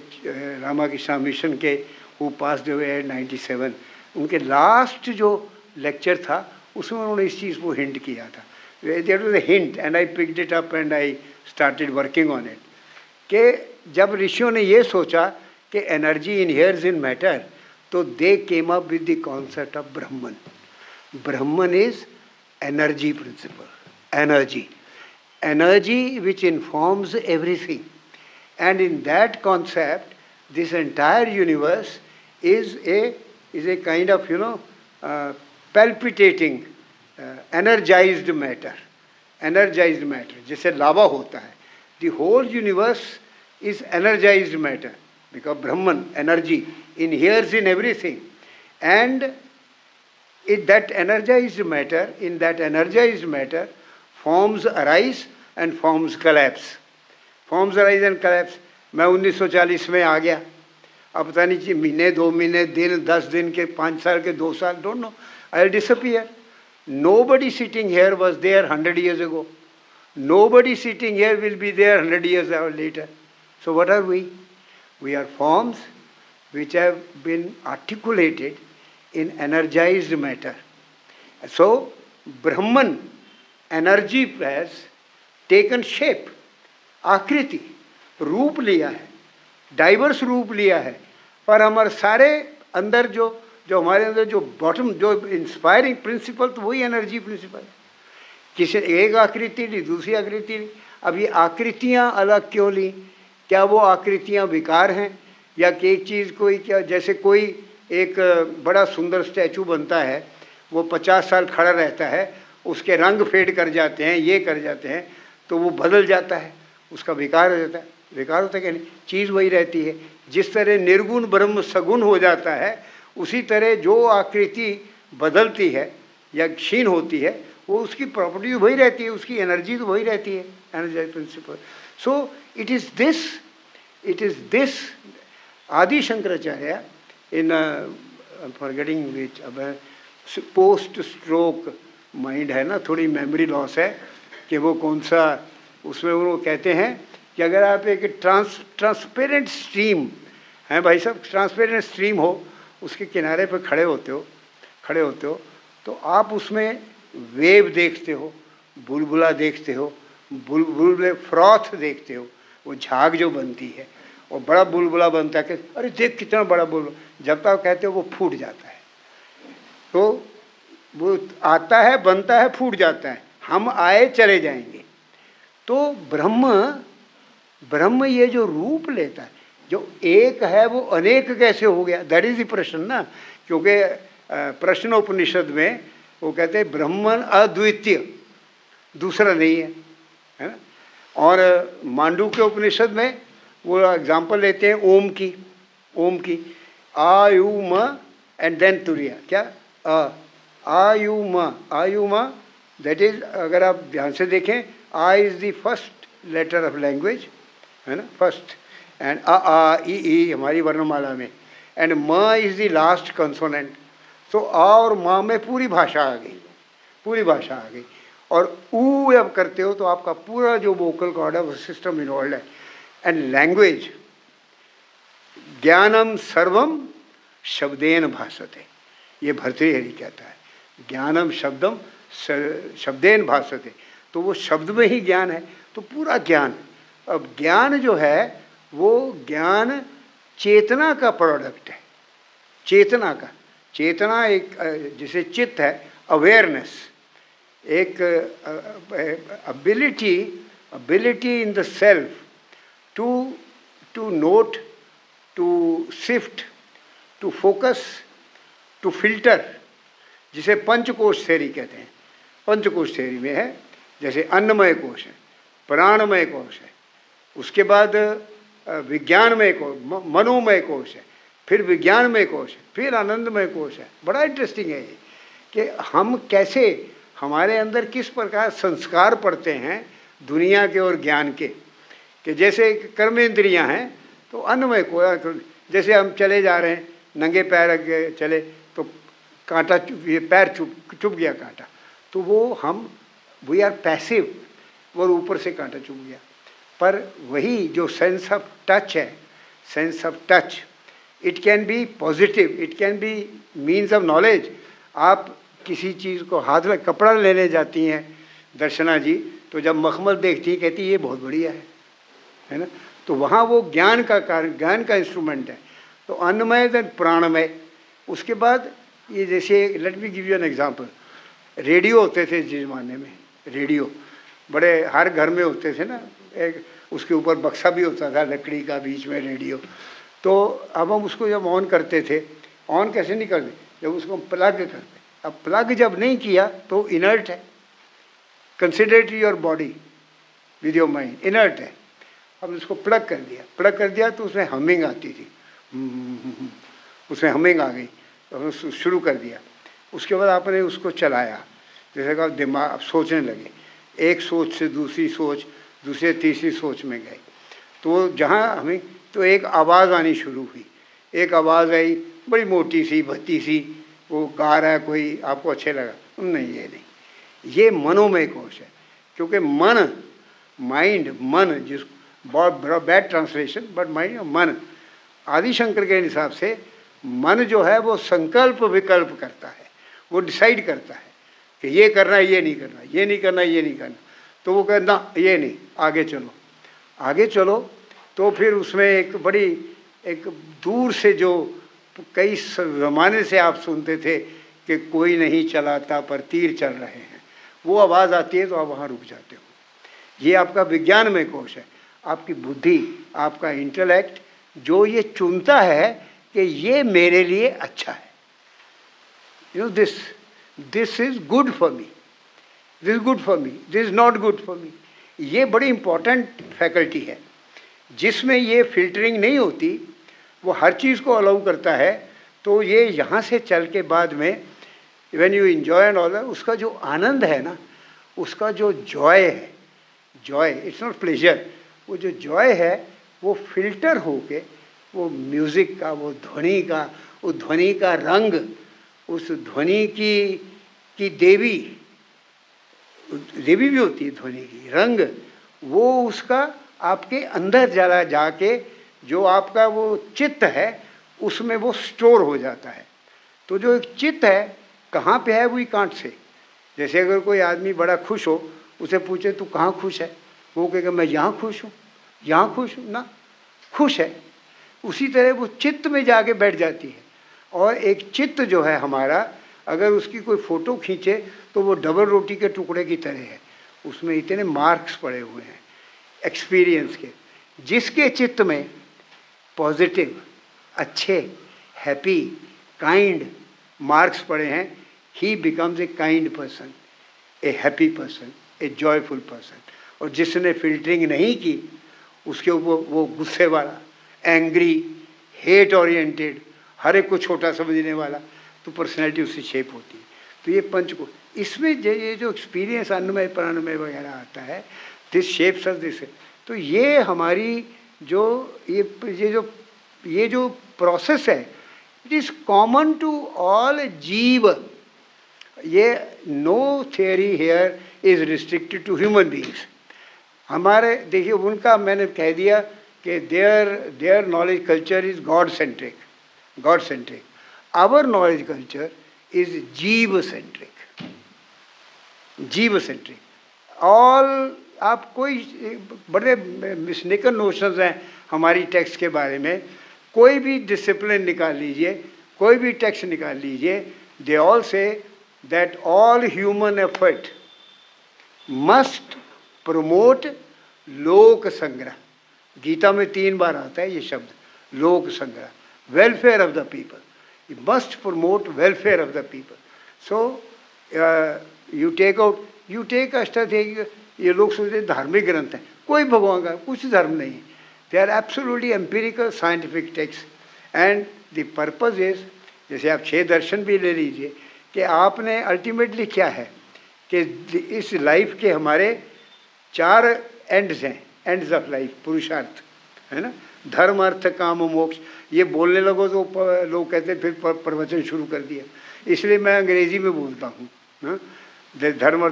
रामाकृष्ण मिशन के, हु पास्ड अवे एट 97, उनके लास्ट जो लेक्चर था उसमें उन्होंने इस चीज़ को हिंट किया था। There was a hint and I picked it up and I started working on it, कि जब ऋषियों ने ये सोचा कि एनर्जी इनहेयर्स इन मैटर, तो they came up with the concept of Brahman. Brahman is energy principle, energy, energy which informs everything. And in that concept, this entire universe is a kind of, palpitating, energized matter. Energized matter, जैसे लावा होता है. The whole universe is energized matter, because Brahman, energy, inheres in everything. And in that energized matter, forms arise and forms collapse. Forms arise and collapse. मैं 1940 में आ गया, अब पता नहीं महीने, 2 महीने, दिन, 10 दिन के, 5 साल के, 2 साल, don't know. I'll disappear. Nobody sitting here was there 100 years ago. Nobody sitting here will be there 100 years later. So what are we? We are forms which have been articulated in energized matter. So Brahman, energy has taken shape, आकृति, रूप लिया है, डाइवर्स रूप लिया है, पर हमारे सारे अंदर जो हमारे अंदर जो बॉटम, जो इंस्पायरिंग प्रिंसिपल, तो वही एनर्जी प्रिंसिपल है। किसी एक आकृति ली, दूसरी आकृति ली। अब ये आकृतियाँ अलग क्यों ली? क्या वो आकृतियाँ विकार हैं, या कि एक चीज़ कोई, क्या जैसे कोई एक बड़ा सुंदर स्टैचू बनता है, वो 50 साल खड़ा रहता है, उसके रंग फेड कर जाते हैं, ये कर जाते हैं, तो वो बदल जाता है, उसका विकार हो जाता है। विकार होता है क्या? नहीं, चीज़ वही रहती है। जिस तरह निर्गुण ब्रह्म सगुण हो जाता है, उसी तरह जो आकृति बदलती है या क्षीण होती है, वो उसकी प्रॉपर्टी वही रहती है, उसकी एनर्जी तो वही रहती है, energy principal. So it is this आदि शंकराचार्य इन फॉरगेटिंग विच, अब पोस्ट स्ट्रोक माइंड है ना, थोड़ी मेमोरी लॉस है कि वो कौन सा, उसमें वो कहते हैं कि अगर आप एक ट्रांसपेरेंट स्ट्रीम हैं भाई साहब, ट्रांसपेरेंट स्ट्रीम हो, उसके किनारे पर खड़े होते हो तो आप उसमें वेव देखते हो, बुलबुला देखते हो, बुलबुले फ्रॉथ देखते हो, वो झाग जो बनती है, और बड़ा बुलबुला बनता है कि अरे देख कितना बड़ा बुलबुला, जब तक कहते हो वो फूट जाता है। तो वो आता है, बनता है, फूट जाता है, हम आए चले जाएंगे। तो ब्रह्म ये जो रूप लेता है, जो एक है वो अनेक कैसे हो गया? दैट इज द प्रश्न ना, क्योंकि प्रश्नोपनिषद में वो कहते हैं ब्रह्मन अद्वितीय, दूसरा नहीं है, है ना। और मांडूक्य उपनिषद में वो एग्जाम्पल लेते हैं ओम की, आ यू म एंड देन तुरिया, क्या आयुमा, दैट इज, अगर आप ध्यान से देखें, आ is the first letter of language, है ना, फर्स्ट, एंड आ ई हमारी वर्णमाला में, एंड म is the last consonant. So आ और म में पूरी भाषा आ गई, और ऊ अब करते हो तो आपका पूरा जो वोकल कॉर्ड है वो सिस्टम इन्वॉल्व है। एंड लैंग्वेज, ज्ञानम सर्वम शब्देन भाषते, ये भर्तृहरि कहता है, ज्ञानम शब्देन भाषते, तो वो शब्द में ही ज्ञान है, तो पूरा ज्ञान। अब ज्ञान जो है वो ज्ञान चेतना का प्रोडक्ट है, चेतना का, चेतना एक जिसे चित्त है, अवेयरनेस, एक ability in the self to note, to sift, to focus, to filter, जिसे पंचकोश थ्योरी कहते हैं। पंचकोश थ्योरी में है, जैसे अन्नमय कोश है, प्राणमय कोश है, उसके बाद विज्ञानमय कोश, मनोमय कोश है, फिर विज्ञानमय कोश है, फिर आनंदमय कोश है। बड़ा इंटरेस्टिंग है ये कि हम कैसे, हमारे अंदर किस प्रकार संस्कार पड़ते हैं दुनिया के और ज्ञान के। कि जैसे कर्मेंद्रियां हैं तो अन्नमय को, जैसे हम चले जा रहे हैं नंगे पैर आगे चले तो कांटा ये पैर चुभ गया कांटा, तो वो हम वी आर पैसिव, और ऊपर से कांटा चुभ गया। पर वही जो सेंस ऑफ टच है, sense of touch, it can be positive, it can be means of knowledge. आप किसी चीज़ को हाथ में, कपड़ा लेने जाती हैं दर्शना जी, तो जब मखमल देखती है कहती ये बहुत बढ़िया है ना, तो वहाँ वो ज्ञान का कारण, ज्ञान का इंस्ट्रूमेंट है। तो अन्नमय देन प्राणमय। उसके बाद ये जैसे let me give you an example, radio होते थे जिस ज़माने में, रेडियो बड़े हर घर में होते थे ना, एक उसके ऊपर बक्सा भी होता था लकड़ी का, बीच में रेडियो। तो अब हम उसको जब ऑन करते थे, ऑन कैसे नहीं करते, जब उसको प्लग करते। अब प्लग जब नहीं किया तो इनर्ट है, consider your body with your mind, inert है। अब उसको प्लग कर दिया, प्लग कर दिया तो उसमें हमिंग आती थी, उसमें हमिंग आ गई, तो शुरू कर दिया। उसके बाद आपने उसको चलाया, जैसे कहा दिमाग सोचने लगे, एक सोच से दूसरी सोच, दूसरे तीसरी सोच में गए, तो जहाँ हमें तो एक आवाज़ आनी शुरू हुई। एक आवाज़ आई बड़ी मोटी सी भद्दी सी, वो गा रहा है कोई, आपको अच्छे लगा, नहीं ये नहीं, ये मनोमय कोश है। क्योंकि मन, माइंड, मन, जिस बहुत बैड ट्रांसलेशन, बट माइंड मन, आदिशंकर के हिसाब से मन जो है वो संकल्प विकल्प करता है, वो डिसाइड करता है कि ये करना है, ये नहीं करना, ये नहीं करना, ये नहीं करना। तो वो कहना ये नहीं, आगे चलो, आगे चलो। तो फिर उसमें एक बड़ी, एक दूर से जो कई ज़माने से आप सुनते थे कि कोई नहीं चलाता पर तीर चल रहे हैं, वो आवाज़ आती है तो आप वहाँ रुक जाते हो। ये आपका विज्ञानमय कोश है, आपकी बुद्धि, आपका इंटेलेक्ट जो ये चुनता है कि ये मेरे लिए अच्छा है, you know this is good for me, this is good for me, this is not good for me. ये बड़ी इंपॉर्टेंट फैकल्टी है, जिसमें ये फिल्टरिंग नहीं होती, वो हर चीज़ को अलाउ करता है। तो ये यहाँ से चल के बाद में when you enjoy and all, उसका जो आनंद है ना, उसका जो जॉय है, जॉय इट्स नॉट प्लेजर, वो जो जॉय है वो फिल्टर होके, वो म्यूज़िक का, वो ध्वनि का, वो ध्वनि का रंग, उस ध्वनि की देवी, देवी भी होती है ध्वनि की, रंग, वो उसका आपके अंदर जला जाके जो आपका वो चित्त है उसमें वो स्टोर हो जाता है। तो जो एक चित्त है कहाँ पे है, वी कांट से। जैसे अगर कोई आदमी बड़ा खुश हो, उसे पूछे तू कहाँ खुश है, वो कहेगा मैं यहाँ खुश हूँ, यहाँ खुश हूँ ना, खुश है। उसी तरह वो चित्त में जाके बैठ जाती है। और एक चित्त जो है हमारा, अगर उसकी कोई फ़ोटो खींचे तो वो डबल रोटी के टुकड़े की तरह है, उसमें इतने मार्क्स पड़े हुए हैं एक्सपीरियंस के। जिसके चित्त में पॉजिटिव, अच्छे, हैप्पी, काइंड मार्क्स पड़े हैं, ही becomes a kind person, A happy person, A joyful person. और जिसने फिल्टरिंग नहीं की, उसके ऊपर वो गुस्से वाला, एंग्री, हेट ओरिएंटेड, हर एक को छोटा समझने वाला, तो पर्सनैलिटी उससे शेप होती है। तो ये पंच को, इसमें ये जो एक्सपीरियंस अन्नमय प्राणमय वगैरह आता है, दिस शेप्स अस दिस। तो ये हमारी जो ये जो प्रोसेस है, it is common to all जीव। ये no theory here is restricted to human beings. हमारे देखिए उनका मैंने कह दिया कि their knowledge culture is God centric, God centric. Our knowledge culture is जीव सेंट्रिक, जीव सेंट्रिक। ऑल आप कोई बड़े मिसनेकन नोशंस हैं हमारी टेक्स्ट के बारे में, कोई भी डिसिप्लिन निकाल लीजिए, कोई भी टेक्स्ट निकाल लीजिए, they all say that all human effort must promote लोक संग्रह। गीता में 3 बार आता है ये शब्द, लोक संग्रह, welfare of the people, must promote welfare of the people. So you take Ashtadhyayi, ये लोग सोचते धार्मिक ग्रंथ हैं, कोई भगवान का कुछ धर्म नहीं है, they are absolutely empirical scientific text. And the purpose is, जैसे आप 6 दर्शन भी ले लीजिए, कि आपने अल्टीमेटली क्या है कि इस लाइफ के हमारे 4 एंड्स हैं, एंड्स ऑफ लाइफ, पुरुषार्थ है ना, धर्म अर्थ काम मोक्ष। ये बोलने लगो तो लोग कहते हैं फिर प्रवचन शुरू कर दिया, इसलिए मैं अंग्रेजी में बोलता हूँ। धर्म,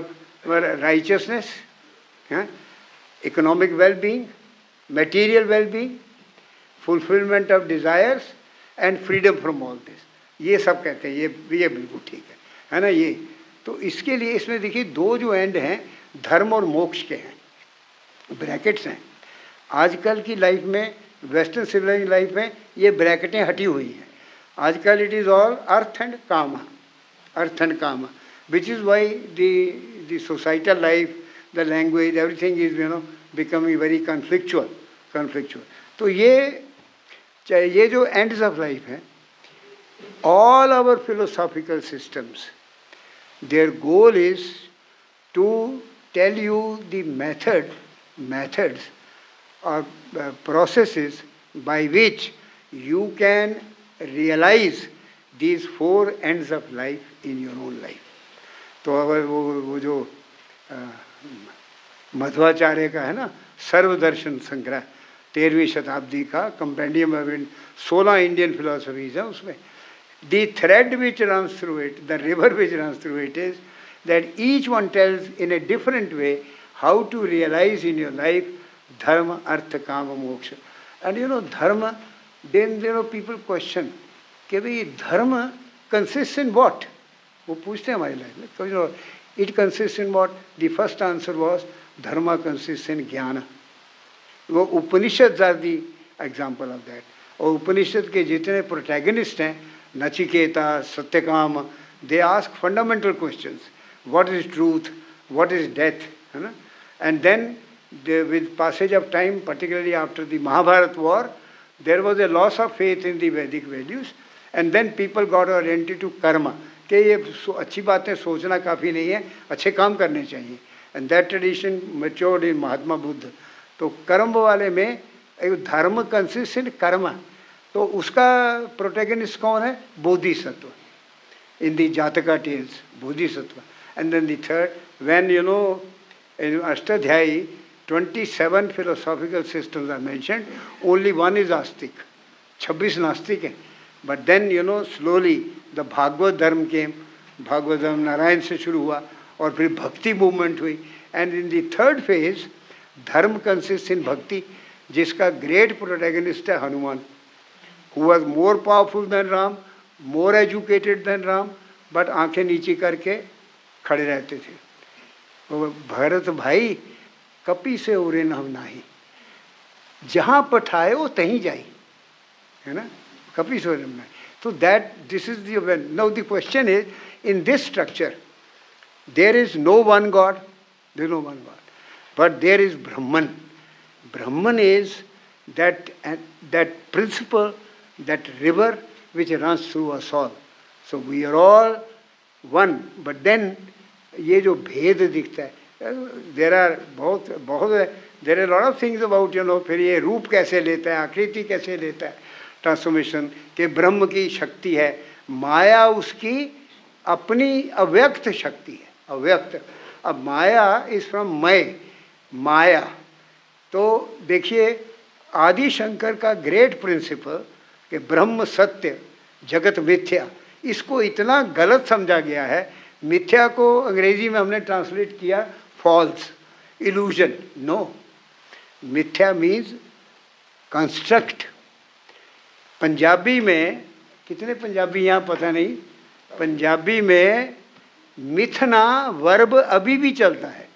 righteousness, economic wellbeing, material wellbeing, fulfilment of desires and freedom from all this, ये सब कहते हैं। ये बिल्कुल ठीक है ना। ये तो इसके लिए इसमें देखिए 2 जो एंड हैं धर्म और मोक्ष के हैं, ब्रैकेट्स हैं। आजकल की लाइफ में, वेस्टर्न सिविलाइज लाइफ में ये ब्रैकेटें हटी हुई हैं। आजकल it is all artha and kama, artha and kama, which is why the societal life, the language, everything is becoming very conflictual. तो ये जो एंड्स ऑफ लाइफ हैं, all our philosophical systems, their goal is to tell you the methods or processes by which you can realize these 4 ends of life in your own life. तो अगर वो जो मध्वाचार्य का है ना सर्वदर्शन संग्रह 13वीं शताब्दी का कंपेंडियम ऑफ 16 इंडियन फिलोसफीज है, उसमें the thread which runs through it, the river which runs through it is that each one tells in a different way how to realize in your life dharma, artha, kama, moksha. And dharma, then people question कि भाई धर्म consists in what? वो पूछते हैं हमारी लाइफ में, तो it consists in what? The first answer was dharma consists in gyan. वो Upanishad are the example of that. और उपनिषद के जितने प्रोटैगनिस्ट हैं, Nachiketa, Satyakam, they ask fundamental questions, what is truth, what is death, है ना। And then with passage of time, particularly after the Mahabharat war, there was a loss of faith in the Vedic values, and then people got oriented to karma, कि ये अच्छी बातें सोचना काफ़ी नहीं है, अच्छे काम करने चाहिए। And that tradition matured in Mahatma Buddha. तो कर्म वाले में एक धर्म कंसिस्ट इन कर्म, तो उसका प्रोटैगनिस्ट कौन है? Bodhisattva in the Jataka tales, Bodhisattva. And then the third, when in Ashtadhyayi 27 philosophical systems are mentioned, only one is आस्तिक, 26 नास्तिक हैं। But then slowly the Bhagavata dharma came, Bhagavat धर्म नारायण से शुरू हुआ और फिर भक्ति मूवमेंट हुई। And in the third phase धर्म कंसिस्ट इन भक्ति, जिसका ग्रेट प्रोटैगनिस्ट है Hanuman, who was more powerful than Ram, more educated than Ram, but आंखें नीचे करके खड़े रहते थे। भरत भाई कपि से उरे हम नाही, जहाँ पठाए वो तहीं जाई, है ना, कपि से उरे नाही। तो that this is the now the question is, in this structure there is no one God, there is no one God, but there is Brahman. Brahman is that principle, that river which runs through us all. So we are all one, but then ये जो भेद दिखता है, there are there are a lot of things about फिर ये रूप कैसे लेता है, आकृति कैसे लेता है, ट्रांसफॉर्मेशन के ब्रह्म की शक्ति है, माया उसकी अपनी अव्यक्त शक्ति है, अव्यक्त। अब माया इज फ्रॉम मय, माया। तो देखिए आदि शंकर का ग्रेट प्रिंसिपल कि ब्रह्म सत्य, जगत मिथ्या, इसको इतना गलत समझा गया है। मिथ्या को अंग्रेजी में हमने ट्रांसलेट किया फॉल्स, इल्यूजन। नो, मिथ्या मीन्स कंस्ट्रक्ट। पंजाबी में कितने पंजाबी यहाँ पता नहीं, पंजाबी में मिथना वर्ब अभी भी चलता है,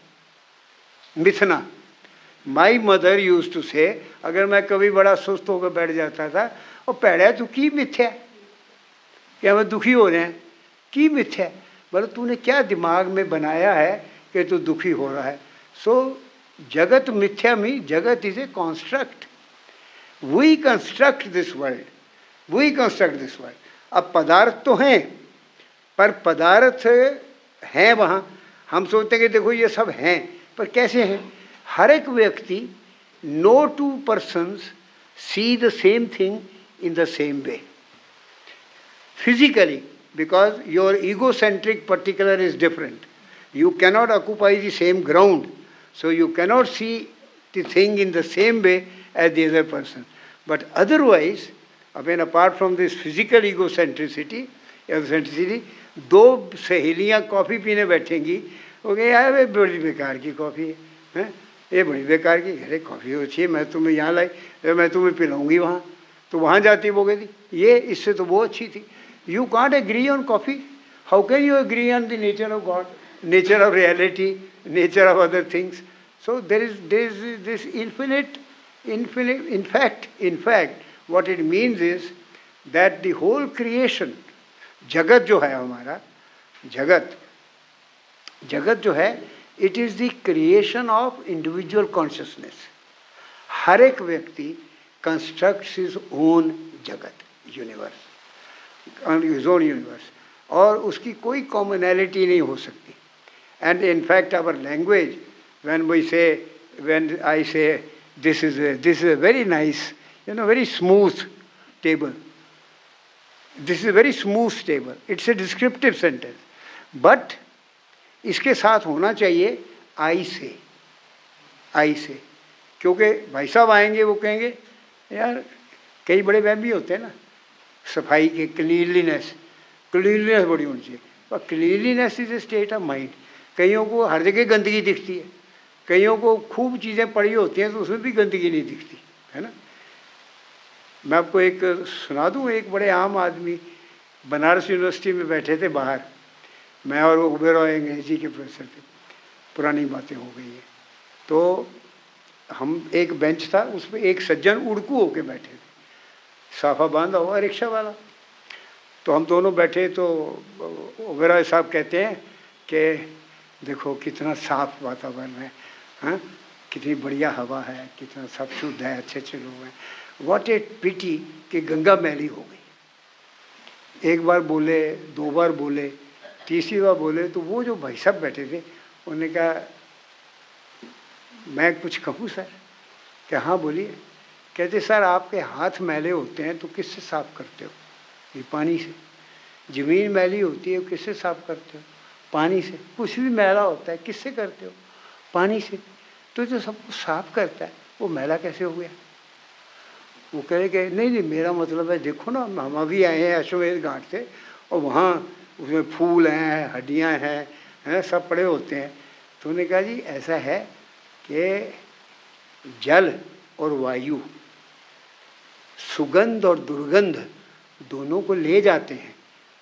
मिथना। माई मदर यूज टू से, अगर मैं कभी बड़ा सुस्त होकर बैठ जाता था, और पैड़ा तू की मिथ्या, कि हमें दुखी हो रहे हैं, की मिथ्या है। बोले तूने क्या दिमाग में बनाया है कि तू दुखी हो रहा है। सो जगत मिथ्या में, jagat is a construct, we construct this world, we construct this world. अब पदार्थ तो हैं, पर पदार्थ हैं वहाँ, हम सोचते हैं कि देखो ये सब हैं, पर कैसे हैं? हर एक व्यक्ति, no two persons see the same thing in the same way physically, because your egocentric particular is different. You cannot occupy the same ground, so you cannot see the thing in the same way as the other person. But otherwise, I mean, apart from this physical egocentricity, दो सहेलियाँ कॉफ़ी पीने बैठेंगी, वो कहे यार ये बड़ी बेकार की कॉफ़ी है, ये बड़ी बेकार की, अरे कॉफ़ी अच्छी है, मैं तुम्हें यहाँ लाई, मैं तुम्हें पिलाऊंगी वहाँ, तो वहाँ जाती वो कहती ये इससे तो वो अच्छी थी। You can't agree on coffee, how can you agree on the nature of God, nature of reality, nature of other things? So there is this infinite, in fact what it means is that the whole creation, जगत जो है हमारा, जगत जो है, it is the creation of individual consciousness. हर एक व्यक्ति constructs his own jagat, universe, his own universe, और उसकी कोई कॉमनैलिटी नहीं हो सकती। And in fact our language, when I say this is a very nice, very smooth table. This is a very smooth table. It's a descriptive sentence. But इसके साथ होना चाहिए आई से, क्योंकि भाई साहब आएंगे वो कहेंगे यार, कई बड़े वहम भी होते हैं ना सफाई के, क्लीनलीनेस बड़ी होनी चाहिए, पर cleanliness is a state of mind. कईयों को हर जगह गंदगी दिखती है, कईयों को खूब चीज़ें पड़ी होती हैं तो उसमें भी गंदगी नहीं दिखती है ना। मैं आपको एक सुना दूँ, एक बड़े आम आदमी बनारस यूनिवर्सिटी में बैठे थे बाहर, मैं और वो ओबेरॉय अंग्रेजी के प्रोफेसर थे, पुरानी बातें हो गई हैं। तो हम, एक बेंच था, उस पर एक सज्जन उड़कू होके बैठे थे, साफा बांधा हुआ रिक्शा वाला। तो हम दोनों बैठे, तो ओबेरॉय साहब कहते हैं कि देखो कितना साफ वातावरण है, हाँ, कितनी बढ़िया हवा है, कितना सब शुद्ध है, अच्छे अच्छे लोग हैं। व्हाट ए पिटी कि गंगा मैली हो गई। एक बार बोले, दो बार बोले, तीसरी बार बोले, तो वो जो भाई साहब बैठे थे उन्होंने कहा मैं कुछ कहूँ सर? क्या हाँ बोलिए। कहते सर आपके हाथ मैले होते हैं तो किससे साफ करते हो? ये पानी से। ज़मीन मैली होती है, किससे साफ करते हो? पानी से। कुछ भी मैला होता है किससे करते हो? पानी से। तो जो सब कुछ साफ करता है वो मैला कैसे हो गया? वो कह रहे कि नहीं मेरा मतलब है, देखो ना हम अभी आए हैं अश्वमेध घाट से, और वहाँ उसमें फूल हैं, हड्डियाँ हैं, सब पड़े होते हैं। तो उन्होंने कहा जी ऐसा है कि जल और वायु सुगंध और दुर्गंध दोनों को ले जाते हैं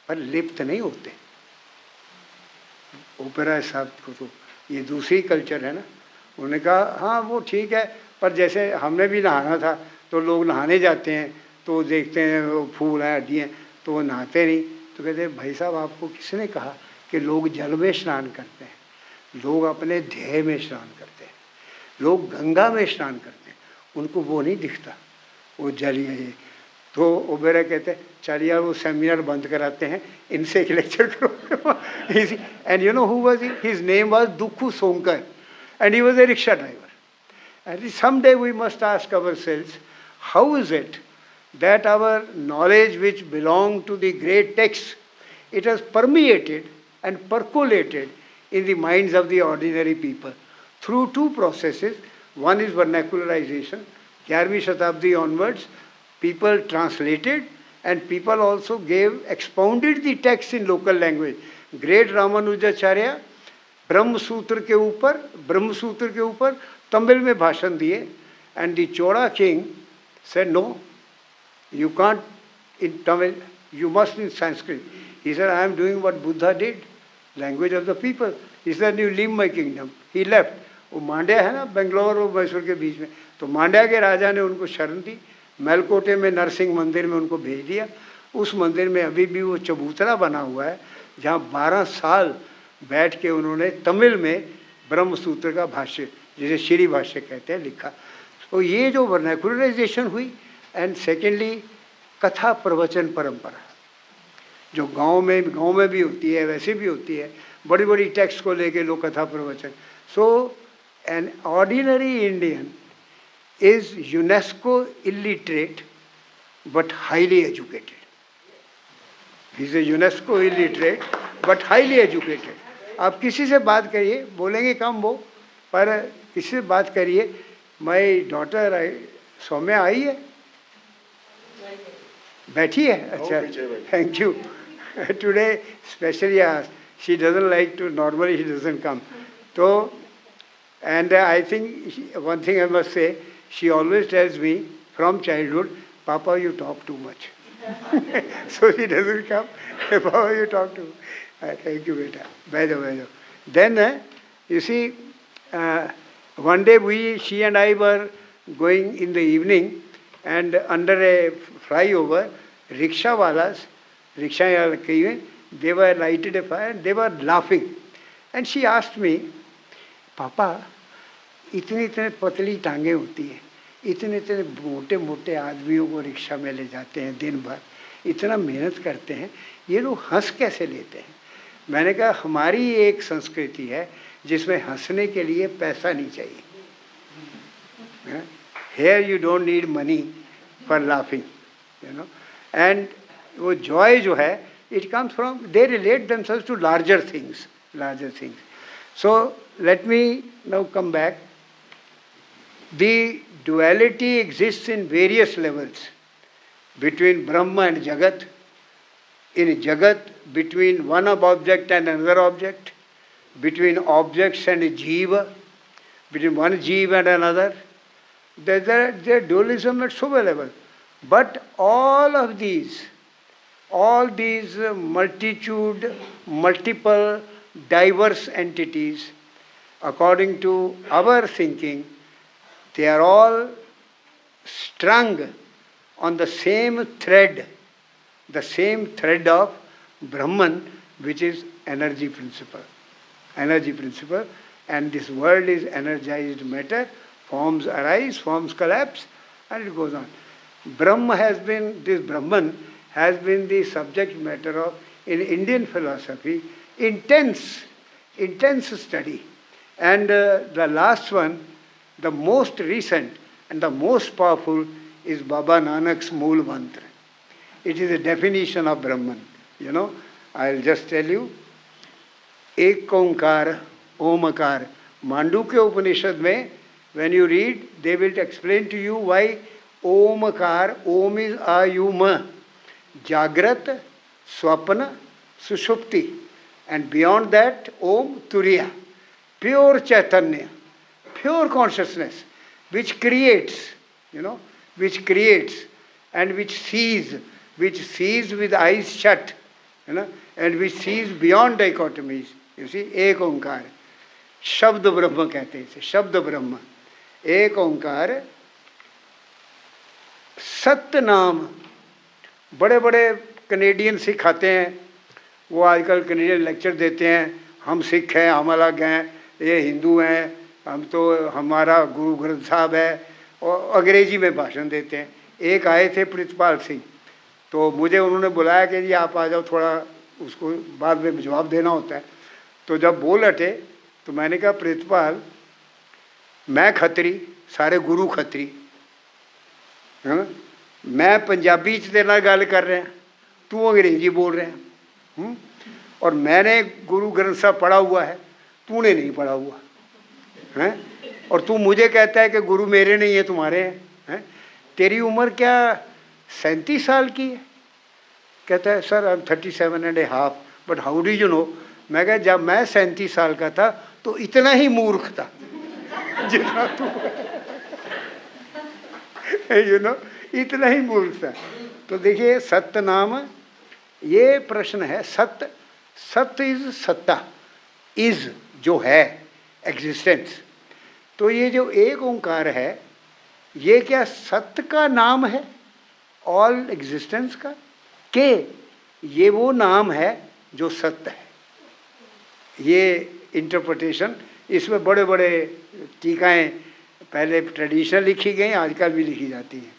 पर लिप्त नहीं होते। ओपेरा साहब को तो ये दूसरी कल्चर है ना। उन्होंने कहा हाँ वो ठीक है, पर जैसे हमने भी नहाना था तो लोग नहाने जाते हैं तो देखते हैं वो फूल हैं, हड्डियाँ, तो वो नहाते नहीं। तो कहते हैं भाई साहब आपको किसने कहा कि लोग जल में स्नान करते हैं? लोग अपने ध्येय में स्नान करते हैं, लोग गंगा में स्नान करते हैं, उनको वो नहीं दिखता, वो जल ही है। तो ओबेरा कहते हैं चल यार वो सेमिनार बंद कराते हैं, इनसे एक लेक्चर करो। And you know who was he? His name was दुखू सोंकर and he was a rickshaw driver. And someday we must ask ourselves, how is it that our knowledge which belongs to the great texts, it has permeated and percolated in the minds of the ordinary people through two processes. One is vernacularization. 11वीं शताब्दी onwards, people translated and people also expounded the text in local language. Great Ramanujacharya ब्रह्म सूत्र के ऊपर तमिल में भाषण दिए, and the Chola king said no you can't in Tamil, you must in Sanskrit. He said I am doing what Buddha did, language of the people. He said you leave my kingdom. He left. वो मांड्या है ना बेंगलोर और मैसूर के बीच में, तो मांड्या के राजा ने उनको शरण दी, मेलकोटे में नरसिंह मंदिर में उनको भेज दिया, उस मंदिर में अभी भी वो चबूतरा बना हुआ है जहाँ 12 साल बैठ के उन्होंने तमिल में ब्रह्म सूत्र का भाष्य, जिसे श्री भाष्य कहते हैं, लिखा। तो ये जो वर्नाकुलराइजेशन हुई, एंड सेकेंडली कथा प्रवचन परंपरा जो गांव में भी होती है, वैसे भी होती है, बड़ी बड़ी टेक्स्ट को लेके लोग कथा प्रवचन। So an ordinary Indian is UNESCO illiterate but highly educated. He is a UNESCO illiterate but highly educated. आप किसी से बात करिए, बोलेंगे कम वो, पर किसी से बात करिए, माई डॉटर सौम्या आई है, बैठी है, अच्छा, thank you. Today specially she doesn't like to, normally she doesn't come. तो and I think one thing I must say, she always tells me from childhood, papa you talk too much. So she doesn't come. How you talk to? Thank you, beta. Bye. Then you see, one day she and I were going in the evening, and under a flyover, rickshaw walas, they were lighted a fire and they were laughing. And she asked me, पापा इतनी पतली टांगे होती है, इतने मोटे मोटे आदमियों को रिक्शा में ले जाते हैं, दिन भर इतना मेहनत करते हैं, ये लोग हंस कैसे लेते हैं? मैंने कहा हमारी एक संस्कृति है जिसमें हंसने के लिए पैसा नहीं चाहिए। Here you don't need money for laughing, you know. And वो joy जो है, it comes from, they relate themselves to larger things. So let me now come back. The duality exists in various levels between Brahma and Jagat. In Jagat, between one object and another object, between objects and Jiva, between one Jiva and another. There dualism at so level. But all these multitude, multiple, diverse entities, according to our thinking, they are all strung on the same thread of Brahman, which is energy principle. And this world is energized matter. Forms arise, forms collapse, and it goes on. Brahman has been the subject matter of, in Indian philosophy, intense study. And the last one, the most recent and the most powerful, is Baba Nanak's Mool Mantra. It is a definition of Brahman. You know, I'll just tell you. Ek Onkar, Omakar. Mandukya Upanishad mein, when you read, they will explain to you why Omakar, Om is Ayuma, Jagrat, Swapna, Sushupti. And beyond that, Om, Turiya. Pure Chaitanya, pure consciousness, which creates, and which sees with eyes shut, and which sees beyond dichotomies. You see, Ek Onkar. शब्द ब्रह्म कहते हैं इसे, शब्द ब्रह्म, एक ओंकार, सत्य नाम। बड़े बड़े कनेडियन सिख आते हैं, वो आजकल कनेडियन लेक्चर देते हैं, हम सिख हैं, हम अलग हैं, ये हिंदू हैं, हम तो हमारा गुरु ग्रंथ साहब है, और अंग्रेजी में भाषण देते हैं। एक आए थे प्रितपाल सिंह, तो मुझे उन्होंने बुलाया कि जी आप आ जाओ, थोड़ा उसको बाद में जवाब देना होता है। तो जब बोल हटे तो मैंने कहा प्रितपाल, मैं खत्री, सारे गुरु खत्री, है ना, मैं पंजाबी च तेरे नाल गल कर रहा, तू अंग्रेजी बोल रहा, और मैंने गुरु ग्रंथ साहब पढ़ा हुआ है, तूने नहीं पढ़ा हुआ है, और तू मुझे कहता है कि गुरु मेरे नहीं है तुम्हारे हैं। तेरी उम्र क्या 37 साल की है? कहता है sir I am 37.5, but how do you know? मैं कहा जब मैं 37 साल का था तो इतना ही मूर्ख था जितना तू इतना ही मूर्ख था। तो देखिए सत्य नाम, ये प्रश्न है। सत्य इज सत्ता, इज जो है एग्जिस्टेंस। तो ये जो एक ओंकार है, ये क्या सत्य का नाम है, ऑल एग्जिस्टेंस का? कि ये वो नाम है जो सत्य है। ये इंटरप्रिटेशन, इसमें बड़े बड़े टीकाएँ पहले ट्रेडिशनल लिखी गई, आजकल भी लिखी जाती हैं।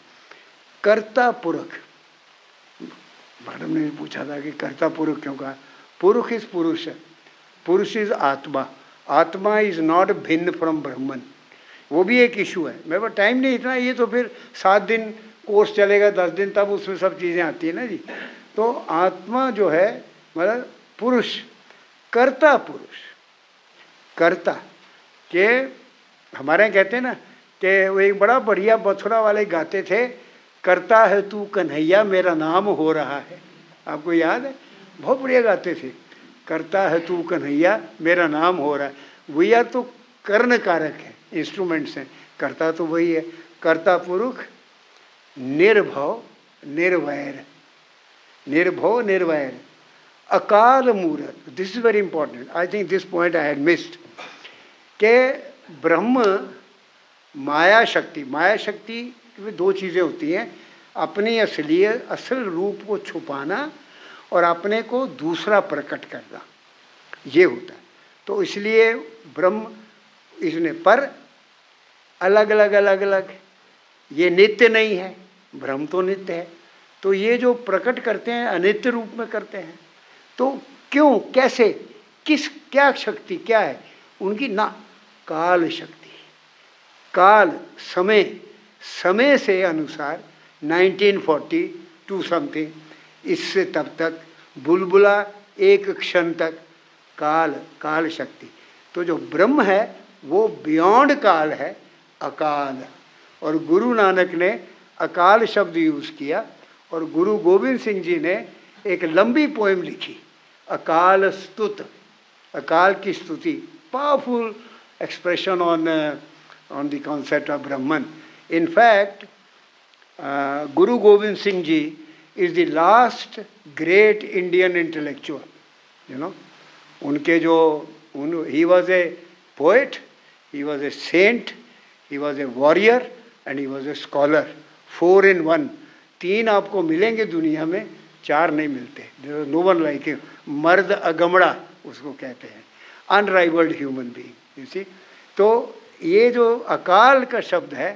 कर्ता पुरुष, मैडम ने पूछा था कि कर्ता पुरुष क्यों कहा। पुरुष इज पुरुष, पुरुष इज आत्मा, आत्मा इज नॉट भिन्न फ्रॉम ब्रह्मन। वो भी एक इशू है। मेरे पास टाइम नहीं इतना, ये तो फिर 7 दिन कोर्स चलेगा, 10 दिन, तब उसमें सब चीज़ें आती है ना जी। तो आत्मा जो है मतलब पुरुष, कर्ता पुरुष, कर्ता के हमारे यहाँ कहते हैं ना कि वो एक बड़ा बढ़िया मथुरा वाले गाते थे, करता है तू कन्हैया मेरा नाम हो रहा है। आपको याद है? बहुत बढ़िया गाते थे, करता है तू कन्हैया मेरा नाम हो रहा है। वी आर तो कर्ण कारक है, इंस्ट्रूमेंट्स हैं, करता तो वही है। कर्ता पुरुष, निर्भव निर्वैर, निर्भव निर्वैर, अकाल मूरत। This is very important, I think this point I had missed, के ब्रह्म माया शक्ति, माया शक्ति में 2 चीज़ें होती हैं, अपनी असलियत असल रूप को छुपाना और अपने को दूसरा प्रकट करना, ये होता है। तो इसलिए ब्रह्म इसने पर अलग अलग, ये नित्य नहीं है, ब्रह्म तो नित्य है। तो ये जो प्रकट करते हैं अनित्य रूप में करते हैं, तो क्यों, कैसे, किस, क्या शक्ति क्या है उनकी ना, काल शक्ति, काल समय, समय से अनुसार 1940 टू समथिंग, इससे तब तक बुलबुला एक क्षण तक, काल, काल शक्ति। तो जो ब्रह्म है वो बियॉन्ड काल है, अकाल। और गुरु नानक ने अकाल शब्द यूज़ किया, और गुरु गोविंद सिंह जी ने एक लंबी पोएम लिखी, अकाल स्तुत, अकाल की स्तुति, powerful expression on the concept of Brahman. In fact, Guru Gobind Singh Ji is the last great Indian intellectual. You know, उनके जो he was a poet, he was a saint, he was a warrior and he was a scholar. 4 in 1. 3 आपको मिलेंगे दुनिया में, 4 नहीं मिलते. There was no one like him. मर्द अगमड़ा उसको कहते हैं, unrivaled human being. You see? तो ये जो अकाल का शब्द है,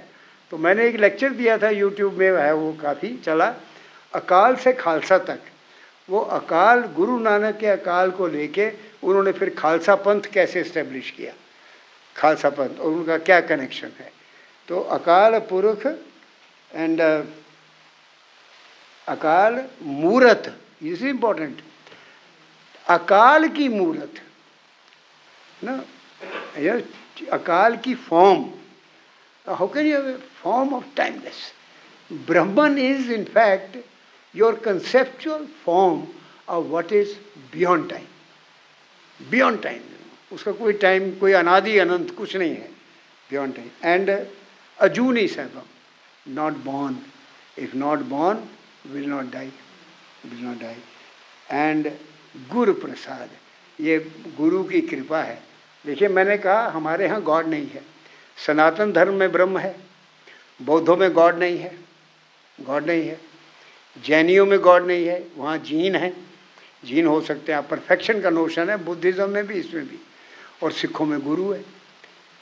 तो मैंने एक लेक्चर दिया था यूट्यूब में, है वो काफ़ी चला, अकाल से खालसा तक। वो अकाल, गुरु नानक के अकाल को लेके उन्होंने फिर खालसा पंथ कैसे इस्टेब्लिश किया, खालसा पंथ, और उनका क्या कनेक्शन है। तो अकाल पुरुष एंड अकाल मूरत इज इम्पोर्टेंट। अकाल की मूरत ना, अकाल की form, how can you have a form of timeless? Brahman is in fact your conceptual form of what is beyond time, beyond time. उसका कोई टाइम, कोई अनादि अनंत कुछ नहीं है, beyond time. And Ajooni Saibhang, not born, if not born will not die, will not die. And Guru Prasad, ये गुरु की कृपा है। देखिए मैंने कहा हमारे यहाँ गॉड नहीं है, सनातन धर्म में ब्रह्म है, बौद्धों में गॉड नहीं है, गॉड नहीं है, जैनियों में गॉड नहीं है, वहाँ जीन है, जीन हो सकते हैं, परफेक्शन का नोशन है बुद्धिज़्म में भी, इसमें भी, और सिखों में गुरु है।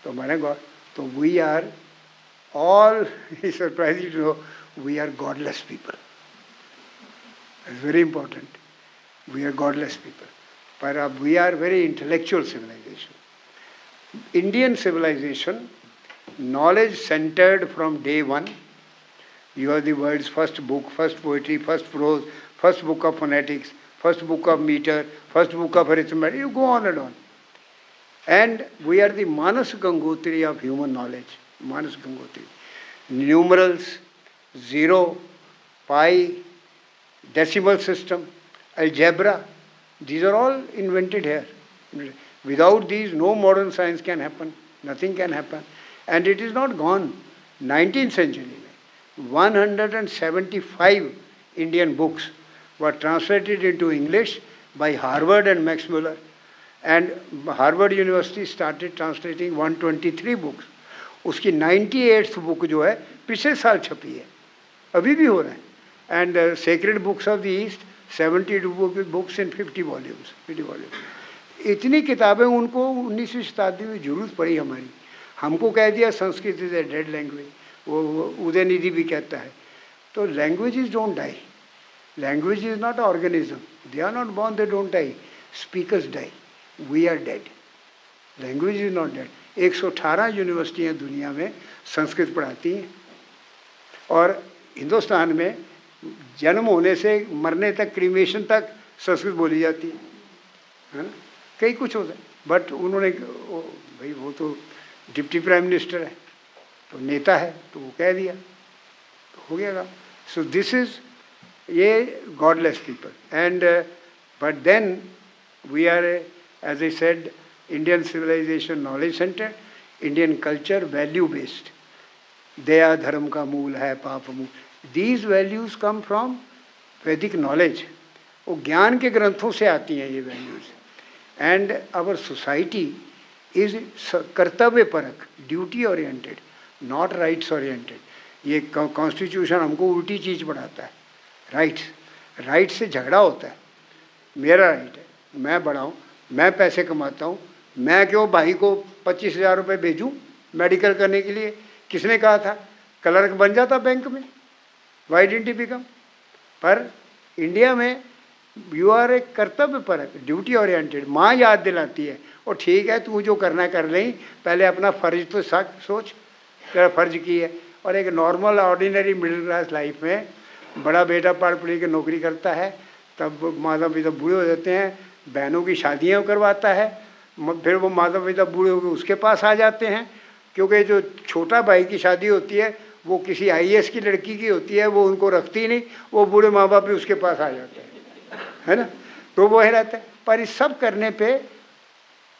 तो हमारे गॉड, तो we are all surprising to know we are godless people. It's very important, we are godless people, पर अब we are very intellectual civilisation. Indian civilization, knowledge centered from day one. You are the world's first book, first poetry, first prose, first book of phonetics, first book of meter, first book of arithmetic. You go on and on. And we are the Manas Gangotri of human knowledge. Manas Gangotri. Numerals, 0, pi, decimal system, algebra. These are all invented here. Without these, no modern science can happen, nothing can happen. And it is not gone. 19th century, 175 Indian books were translated into English by Harvard and Max Muller. And Harvard University started translating 123 books. उसकी 98th बुक जो है पिछले साल छपी है, अभी भी हो रहा है। and Sacred Books of the East, 72 books in 50 volumes. इतनी किताबें उनको 19वीं शताब्दी में जरूरत पड़ी हमारी. हमको कह दिया Sanskrit is a dead language, वो उदयनिधि भी कहता है. तो languages don't die. Language is not organism. They are not born, they don't die. Speakers die. We are dead. Language is not dead. 118 यूनिवर्सिटियाँ दुनिया में संस्कृत पढ़ाती हैं, और हिंदुस्तान में जन्म होने से मरने तक, क्रीमेशन तक संस्कृत बोली जाती है ना. कई कुछ होता है, बट उन्होंने भाई वो तो डिप्टी प्राइम मिनिस्टर है, तो नेता है, तो वो कह दिया तो हो गया काम. सो दिस इज ये godless people. And but then we are, as I said, Indian civilisation knowledge centre, Indian culture value based. दया धर्म का मूल है, पाप मूल. These values come from Vedic knowledge. वो ज्ञान के ग्रंथों से आती हैं ये values. And our society is कर्तव्य परक, duty oriented, not rights oriented. ये कॉन्स्टिट्यूशन हमको उल्टी चीज़ पढ़ाता है. राइट्स से झगड़ा होता है. मेरा राइट है, मैं बढ़ाऊँ, मैं पैसे कमाता हूँ, मैं क्यों भाई को 25,000 रुपये भेजूँ मेडिकल करने के लिए. किसने कहा था? क्लर्क बन जाता बैंक में. Y didn't he become? पर इंडिया में यू आर ए कर्तव्य परक, ड्यूटी ओरिएंटेड. माँ याद दिलाती है, और ठीक है तू जो करना कर लें, पहले अपना फ़र्ज तो सोच, तेरा फ़र्ज की है. और एक normal ordinary middle class life में बड़ा बेटा पढ़ पढ़ के नौकरी करता है, तब माता पिता बूढ़े हो जाते हैं, बहनों की शादियाँ करवाता है, फिर वो माता पिता बूढ़े होकर उसके पास आ जाते हैं, क्योंकि जो छोटा भाई की शादी होती है वो किसी IAS की लड़की की होती है, वो उनको रखती नहीं, वो बूढ़े माँ बाप भी उसके पास आ जाते हैं, है ना. तो वो ही रहता है. पर इस सब करने पे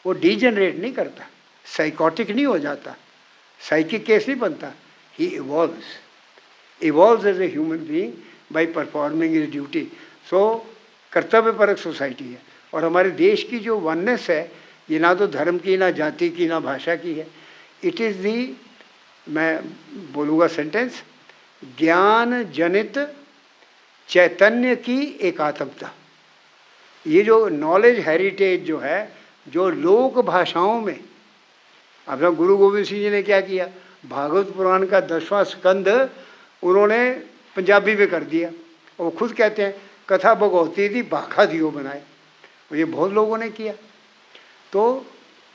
वो डीजनरेट नहीं करता, साइकोटिक नहीं हो जाता, साइकिक केस नहीं बनता. He evolves as a human being by performing his duty. So कर्तव्य परक सोसाइटी है. और हमारे देश की जो वननेस है, ये ना तो धर्म की, ना जाति की, ना भाषा की है. इट इज़ दी, मैं बोलूँगा सेंटेंस, ज्ञान जनित चैतन्य की एकात्मता. ये जो नॉलेज हेरिटेज जो है, जो लोक भाषाओं में, अपना गुरु गोविंद सिंह जी ने क्या किया, भागवत पुराण का 10वां स्कंद उन्होंने पंजाबी में कर दिया. वो खुद कहते हैं कथा भगवती थी भाखा दियो बनाए. ये बहुत लोगों ने किया. तो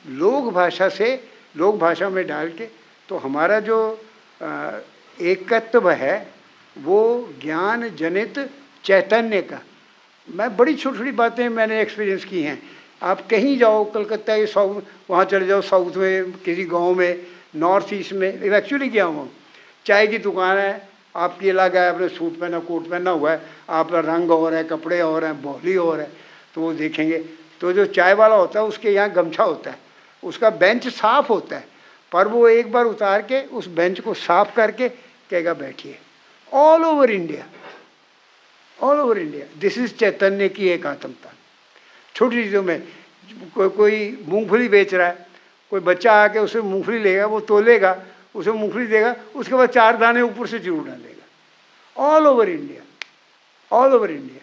लोक भाषा से, लोक भाषा में डाल के, तो हमारा जो एकत्व है वो ज्ञान जनित चैतन्य का. मैं बड़ी छोटी छोटी बातें मैंने एक्सपीरियंस की हैं. आप कहीं जाओ, कलकत्ता के साउथ, वहाँ चले जाओ साउथ में, किसी गांव में, नॉर्थ ईस्ट में. एक्चुअली गया हूँ, चाय की दुकान है, आपकी अलग है, आपने सूट पहना, कोट पहना हुआ है, आपका रंग और है, कपड़े और हैं, बोली और है, तो वो देखेंगे. तो जो चाय वाला होता है उसके यहाँ गमछा होता है, उसका बेंच साफ होता है, पर वो एक बार उतार के उस बेंच को साफ करके कहेगा बैठिए. All over India, all over India this is चैतन्य की एकात्मता. छोटी चीज़ों में कोई मूंगफली बेच रहा है, कोई बच्चा आके उसे मूंगफली लेगा, वो तोलेगा, उसे मूंगफली देगा, उसके बाद 4 दाने ऊपर से जरूर डालेगा. All over India, all over India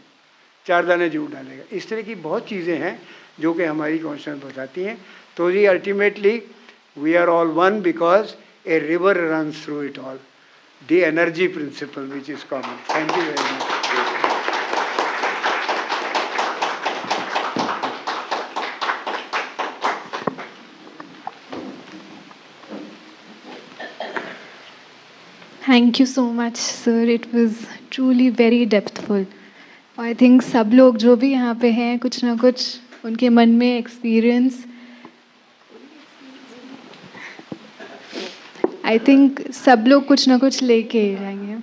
4 दाने जरूर डालेगा. इस तरह की बहुत चीज़ें हैं जो कि हमारी कॉन्शियस बताती हैं. तो ये ultimately we are all one because a river runs through it all. The energy principle which is common. Thank you very much. Thank you so much, sir. It was truly very depthful. I think सब लोग जो भी यहाँ पे हैं, कुछ ना कुछ उनके मन में एक्सपीरियंस, आई थिंक सब लोग कुछ ना कुछ लेके जाएंगे.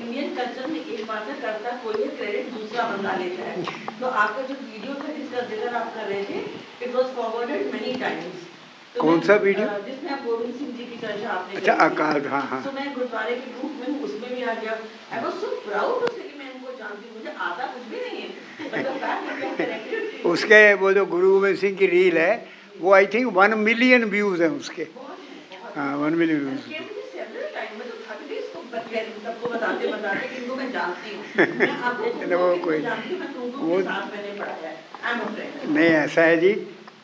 इंडियन कल्चर में एक बात है, करता कोई है, क्रेडिट दूसरा बंदा लेता है. तो आपका जो वीडियो था जिसका जिक्र आप कर रहे थे, it was forwarded many times. कौन सा वीडियो? जिसमें आप गोविंद सिंह जी की चर्चा आपने. अच्छा, अकाल. हाँ हाँ. तो मैं गुरुद्वारे के ग्रुप में हूँ, उसमें भी आ गया. I was so proud to say कि मैं इनको जानती हूँ. मुझे आता कुछ भी नहीं है, उसके वो जो गुरु गोविंद सिंह की रील है, वो आई थिंक 1 मिलियन व्यूज हैं उसके. हाँ, 1 मिलियन व्यूज. मैं तो थक गई इसको सबको बताते बताते कि इनको मैं जानती हूँ, मैं आपको जानती हूँ, मैं तुमको के साथ मैंने पढ़ाया है, आई एम अ फ्रेंड। नहीं, ऐसा है जी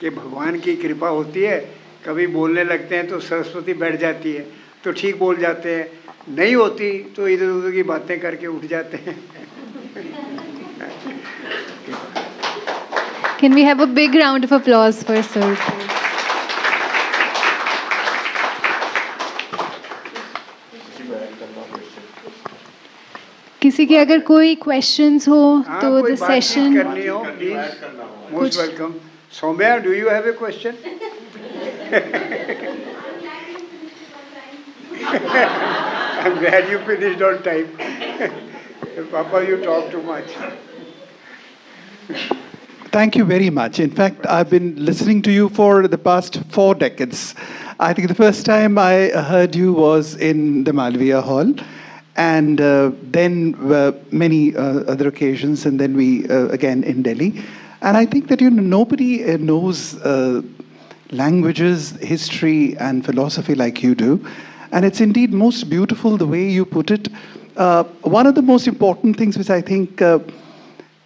कि भगवान की कृपा होती है, कभी बोलने लगते हैं तो सरस्वती बैठ जाती है तो ठीक बोल जाते हैं, नहीं होती तो इधर उधर की बातें करके उठ जाते हैं। Can we have a big round of applause for Sir, please? किसी के अगर कोई questions हो हाँ, तो कोई the बातचीत session. करनी हो please, most welcome. Saumya, do you have a question? I'm glad you finished on time. Papa, you talk too much. Thank you very much. In fact, I've been listening to you for the past 4 decades. I think the first time I heard you was in the Malviya Hall, and then many other occasions, and then we again in Delhi. And I think that nobody knows languages, history, and philosophy like you do. And it's indeed most beautiful the way you put it. One of the most important things which I think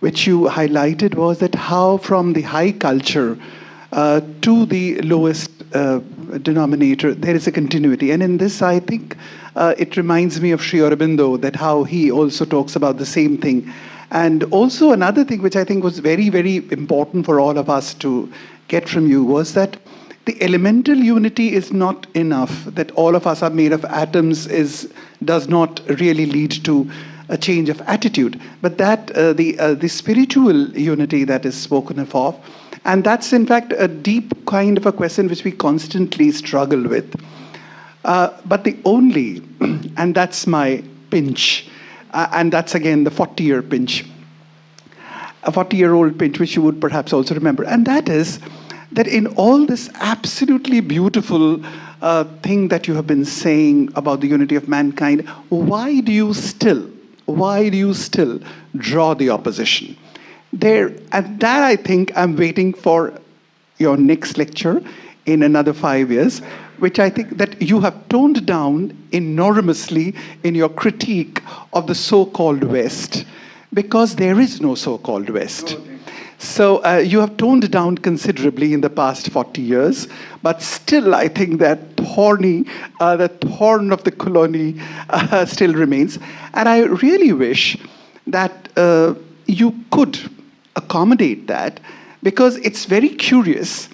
which you highlighted was that how from the high culture to the lowest denominator, there is a continuity. And in this, I think it reminds me of Sri Aurobindo, that how he also talks about the same thing. And also another thing which I think was very, very important for all of us to get from you was that the elemental unity is not enough, that all of us are made of atoms does not really lead to a change of attitude, but that the spiritual unity that is spoken of, and that's in fact a deep kind of a question which we constantly struggle with. But the only, and that's my pinch, and that's again the 40-year pinch, a 40-year-old pinch which you would perhaps also remember, and that is that in all this absolutely beautiful thing that you have been saying about the unity of mankind, why do you still draw the opposition? And that I think I'm waiting for your next lecture in another 5 years, which I think that you have toned down enormously in your critique of the so-called West, because there is no so-called West. So you have toned down considerably in the past 40 years, but still I think that the thorn of the colony still remains. And I really wish that you could accommodate that, because it's very curious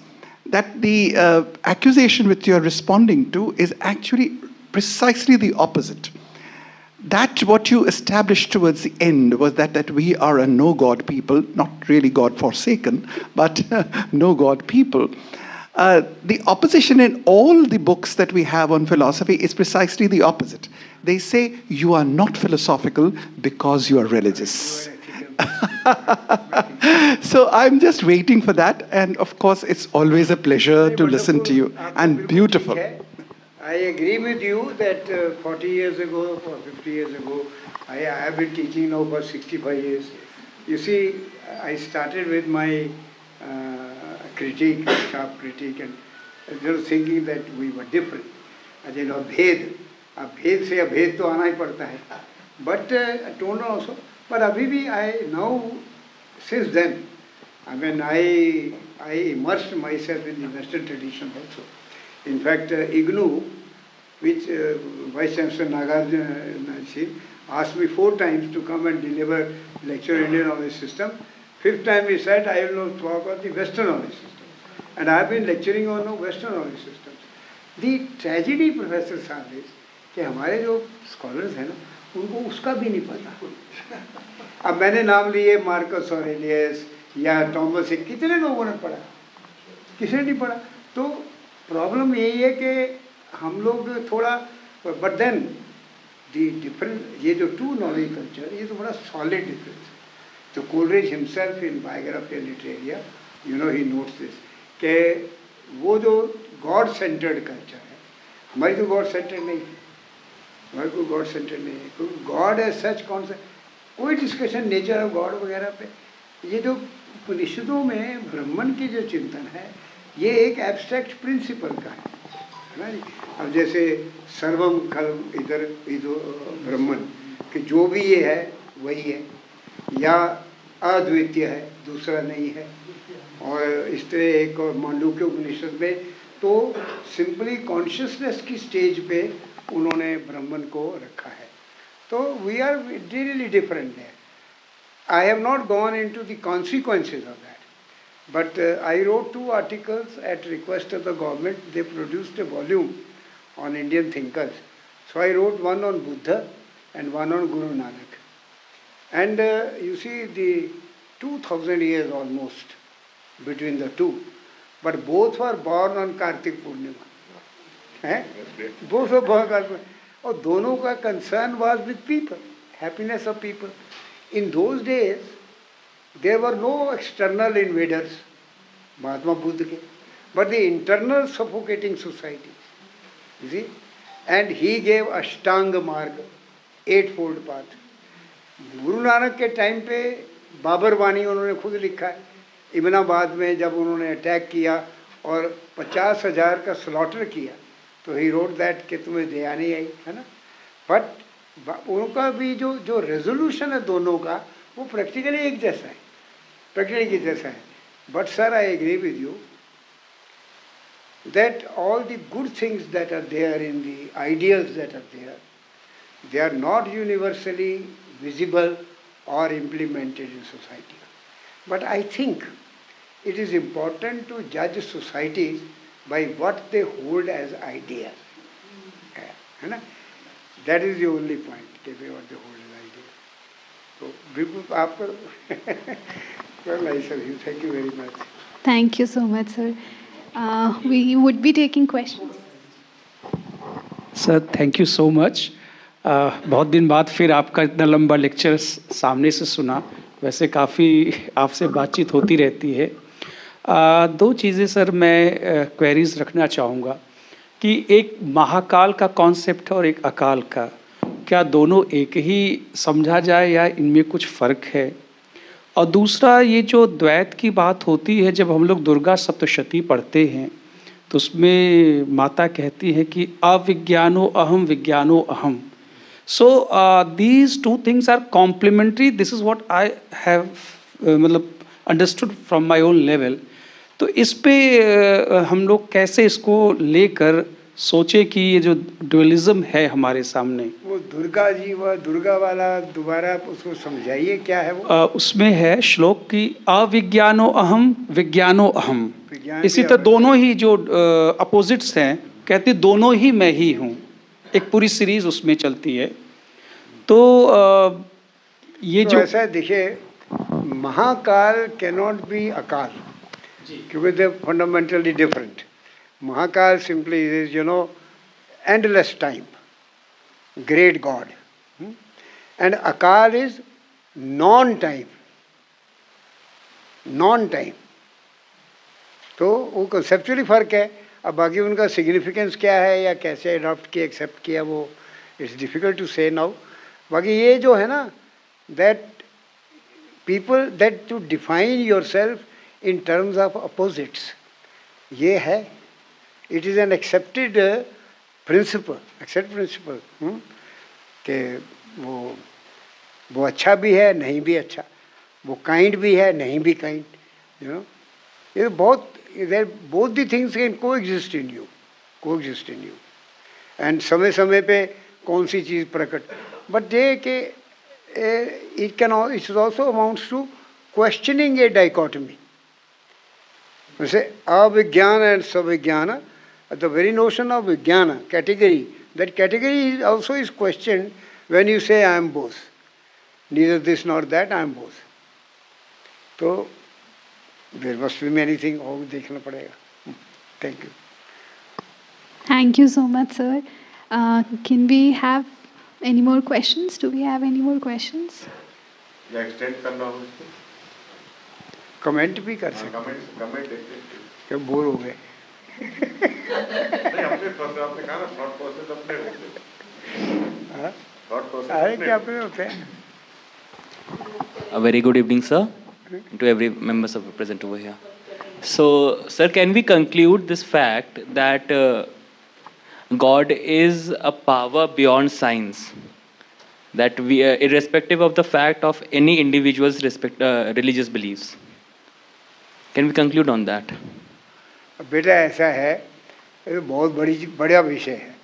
that the accusation which you're responding to is actually precisely the opposite. That what you established towards the end was that we are a no-God people, not really God-forsaken, but no-God people. The opposition in all the books that we have on philosophy is precisely the opposite. They say you are not philosophical because you are religious. So I'm just waiting for that, and of course it's always a pleasure to listen to you, and beautiful. I agree with you that 40 years ago or 50 years ago, I have been teaching now for 65 years. You see, I started with my critique, sharp critique, and just thinking that we were different. As you know, भेद से अभेद तो आना ही पड़ता है. But tone also. But अभी भी I now, since then, I mean, I immersed myself in the Western tradition also. In fact, IGNOU, which Vice Chancellor Nagarjuna asked me 4 times to come and deliver lecture on Indian knowledge system. 5th time he said, I will not talk about the Western knowledge system. And I have been lecturing on Western knowledge systems. The tragedy, Professor साहब, is कि हमारे जो scholars हैं ना, उनको उसका भी नहीं पता. अब मैंने नाम लिए मार्कस ऑरेलियस या टॉमस, कितने लोगों ने पढ़ा, किसी ने नहीं पढ़ा. तो प्रॉब्लम यही है कि हम लोग थोड़ा, बट देन दी डिफरेंट, ये जो टू नॉलेज कल्चर, ये तो बड़ा सॉलिड डिफरेंस है. तो Coleridge himself in biography of Literaria, you know, he notes this, कि वो जो गॉड सेंटर्ड कल्चर है, हमारी तो गॉड सेंटर्ड नहीं है, हमारी कोई गॉड सेंटर्ड नहीं है. क्योंकि गॉड एज सच कौन सा, कोई डिस्कशन नेचर ऑफ गॉड वगैरह पे. ये जो उपनिषदों में ब्राह्मण की जो चिंतन है, ये एक एब्स्ट्रैक्ट प्रिंसिपल का है. है ना जी। अब जैसे सर्वम खल इधर इधो ब्रह्मन, कि जो भी ये है वही है, या अद्वितीय है, दूसरा नहीं है। और इस तरह एक और मांडुक्य उपनिषद में तो सिंपली कॉन्शियसनेस की स्टेज पे उन्होंने ब्रह्मन को रखा है। तो we are really different there. I have not gone into the consequences of that. But I wrote 2 articles at request of the government. They produced a volume on Indian thinkers. So I wrote one on Buddha and one on Guru Nanak. And you see the 2000 years almost between the two. But both were born on Kartik Purnima. Both were born on Kartik Purnima. और दोनों का concern was with people, happiness of people. In those days, there were no external invaders, Mahatma Buddha ke, but the internal suffocating society. You see? And he gave Ashtanga Marg, 8-fold path. Guru Nanak के टाइम पे बाबर वाणी उन्होंने खुद लिखा है, इब्नाबाद में जब उन्होंने अटैक किया और 50,000 का स्लॉटर किया, तो ही रोट दैट कि तुम्हें दया नहीं आई, है ना। बट उनका भी जो रेजोल्यूशन है दोनों का, वो प्रैक्टिकली एक जैसा है, प्रैक्टिकली एक जैसा है। But sir, I agree with you that all the good things that are there in the ideals that are there, they are not universally visible or implemented in society. But I think it is important to judge societies by what they hold as ideas. That is the only point, what they hold as ideas. So, बिल्कुल आपका well, I serve you. Thank you very much. Thank you so much, sir. We would be taking questions. Sir thank you so much. बहुत दिन बाद फिर आपका इतना लंबा लेक्चर सामने से सुना। वैसे काफ़ी आपसे बातचीत होती रहती है। 2 चीज़ें सर मैं क्वेरीज रखना चाहूँगा कि एक महाकाल का कॉन्सेप्ट और एक अकाल का, क्या दोनों एक ही समझा जाए या इनमें कुछ फ़र्क है? और दूसरा, ये जो द्वैत की बात होती है, जब हम लोग दुर्गा सप्तशती पढ़ते हैं तो उसमें माता कहती है कि अविज्ञानो अहम विज्ञानो अहम। So these 2 things are complementary. This is what I have मतलब understood from my own level. तो इस पे हम लोग कैसे इसको लेकर सोचे कि ये जो ड्युअलिज्म है हमारे सामने, वो दुर्गा जी, वह दुर्गा वाला दोबारा उसको समझाइए, क्या है वो? उसमें है श्लोक की अविज्ञानो अहम विज्ञानो अहम। विज्ञान इसी भी तरह दोनों ही जो अपोजिट्स हैं, कहते दोनों ही मैं ही हूँ। एक पूरी सीरीज उसमें चलती है। तो ये तो जो ऐसा देखिए, महाकाल कैनॉट बी अकाल, क्योंकि they fundamentally different. Mahakal simply is endless time, great God, and अकाल is non-time, non-time। तो वो कंसेप्चुअली फ़र्क है। अब बाकी उनका सिग्निफिकेंस क्या है या कैसे अडॉप्ट किया, एक्सेप्ट किया, वो it's difficult to say now. बाकी ये जो है ना, that people that to define yourself in terms of opposites, ये है, it is an accepted principle, accept principle कि वो अच्छा भी है, नहीं भी अच्छा, वो काइंड भी है, नहीं भी काइंड, ये बहुत, both the things can coexist in you, and समय समय पे कौन सी चीज़ प्रकट, but ये कि it also amounts to questioning a dichotomy. जैसे अविज्ञान and सविज्ञान, the very notion of vijnana, category, that category also is questioned when you say I am both, neither this nor that, I am both. तो there must be many things और देखना पड़ेगा। Thank you. Thank you so much, sir. Can we have any more questions? Do we have any more questions? या एक्सटेंड करना हो इसको? कमेंट भी कर सकते, कमेंट क्या बोर हो गए? नहीं, आपने कहा ना थॉट प्रोसेस अपने होते हैं। थॉट प्रोसेस सारे क्या अपने होते हैं? A very good evening, sir, and to every members of present over here. So, sir, can we conclude this fact that God is a power beyond science. That we, irrespective of the fact of any individual's religious beliefs. Can we conclude on that? बेटा ऐसा है, ये बहुत बड़ा विषय है।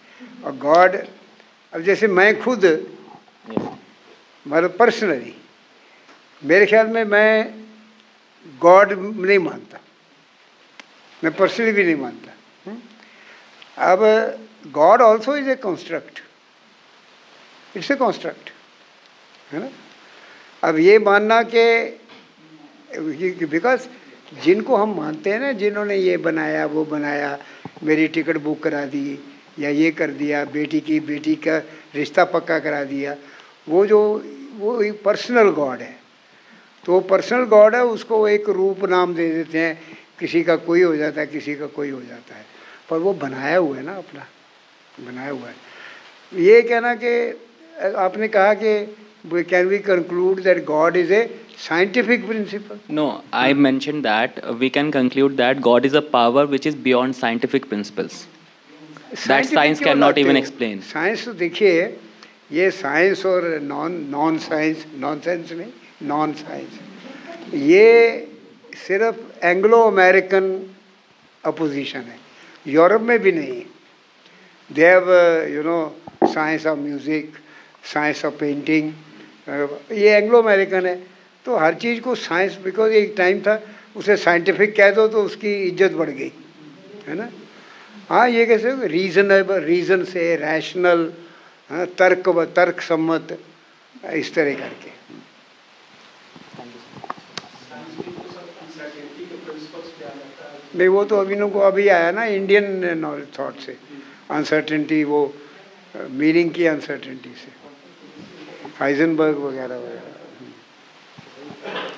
और गॉड, अब जैसे मैं खुद मतलब पर्सनली मेरे ख्याल में मैं गॉड नहीं मानता, मैं पर्सनली भी नहीं मानता। अब God also is a construct, it's a construct, है ना। अब ये मानना कि बिकॉज जिनको हम मानते हैं ना, जिन्होंने ये बनाया वो बनाया, मेरी टिकट बुक करा दी या ये कर दिया, बेटी का रिश्ता पक्का करा दिया, वो एक पर्सनल गॉड है। तो पर्सनल गॉड है, उसको एक रूप नाम दे देते हैं, किसी का कोई हो जाता है, किसी का कोई हो जाता है, पर वो बनाया हुआ है ना, अपना बनाया हुआ है। ये कहना कि आपने कहा कि can we conclude that God is a scientific principle? No, I mentioned that we can conclude that God is a power which is beyond scientific principles. That science cannot even explain. Science तो देखिए, ये साइंस और नॉन साइंस, नॉन साइंस नहीं, नॉन साइंस, ये सिर्फ एंग्लो अमेरिकन अपोजिशन है, यूरोप में भी नहीं। They have you know science of music, science of painting, ये एंग्लो अमेरिकन है। तो हर चीज़ को साइंस, बिकॉज एक टाइम था उसे साइंटिफिक कह दो तो उसकी इज्जत बढ़ गई, है ना। हाँ, ये कैसे रीजनेबल, रीजन से रैशनल, तर्क सम्मत, इस तरह करके। नहीं, वो तो अभी को अभी आया ना इंडियन नॉलेज थॉट से, अनसर्टेनिटी, वो मीनिंग की अनसर्टेनिटी से, हाइजनबर्ग वगैरह वगैरह।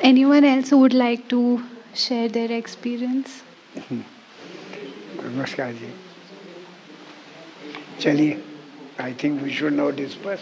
Anyone else who would like to share their experience? नमस्कार जी, चलिए, I think we should now disperse.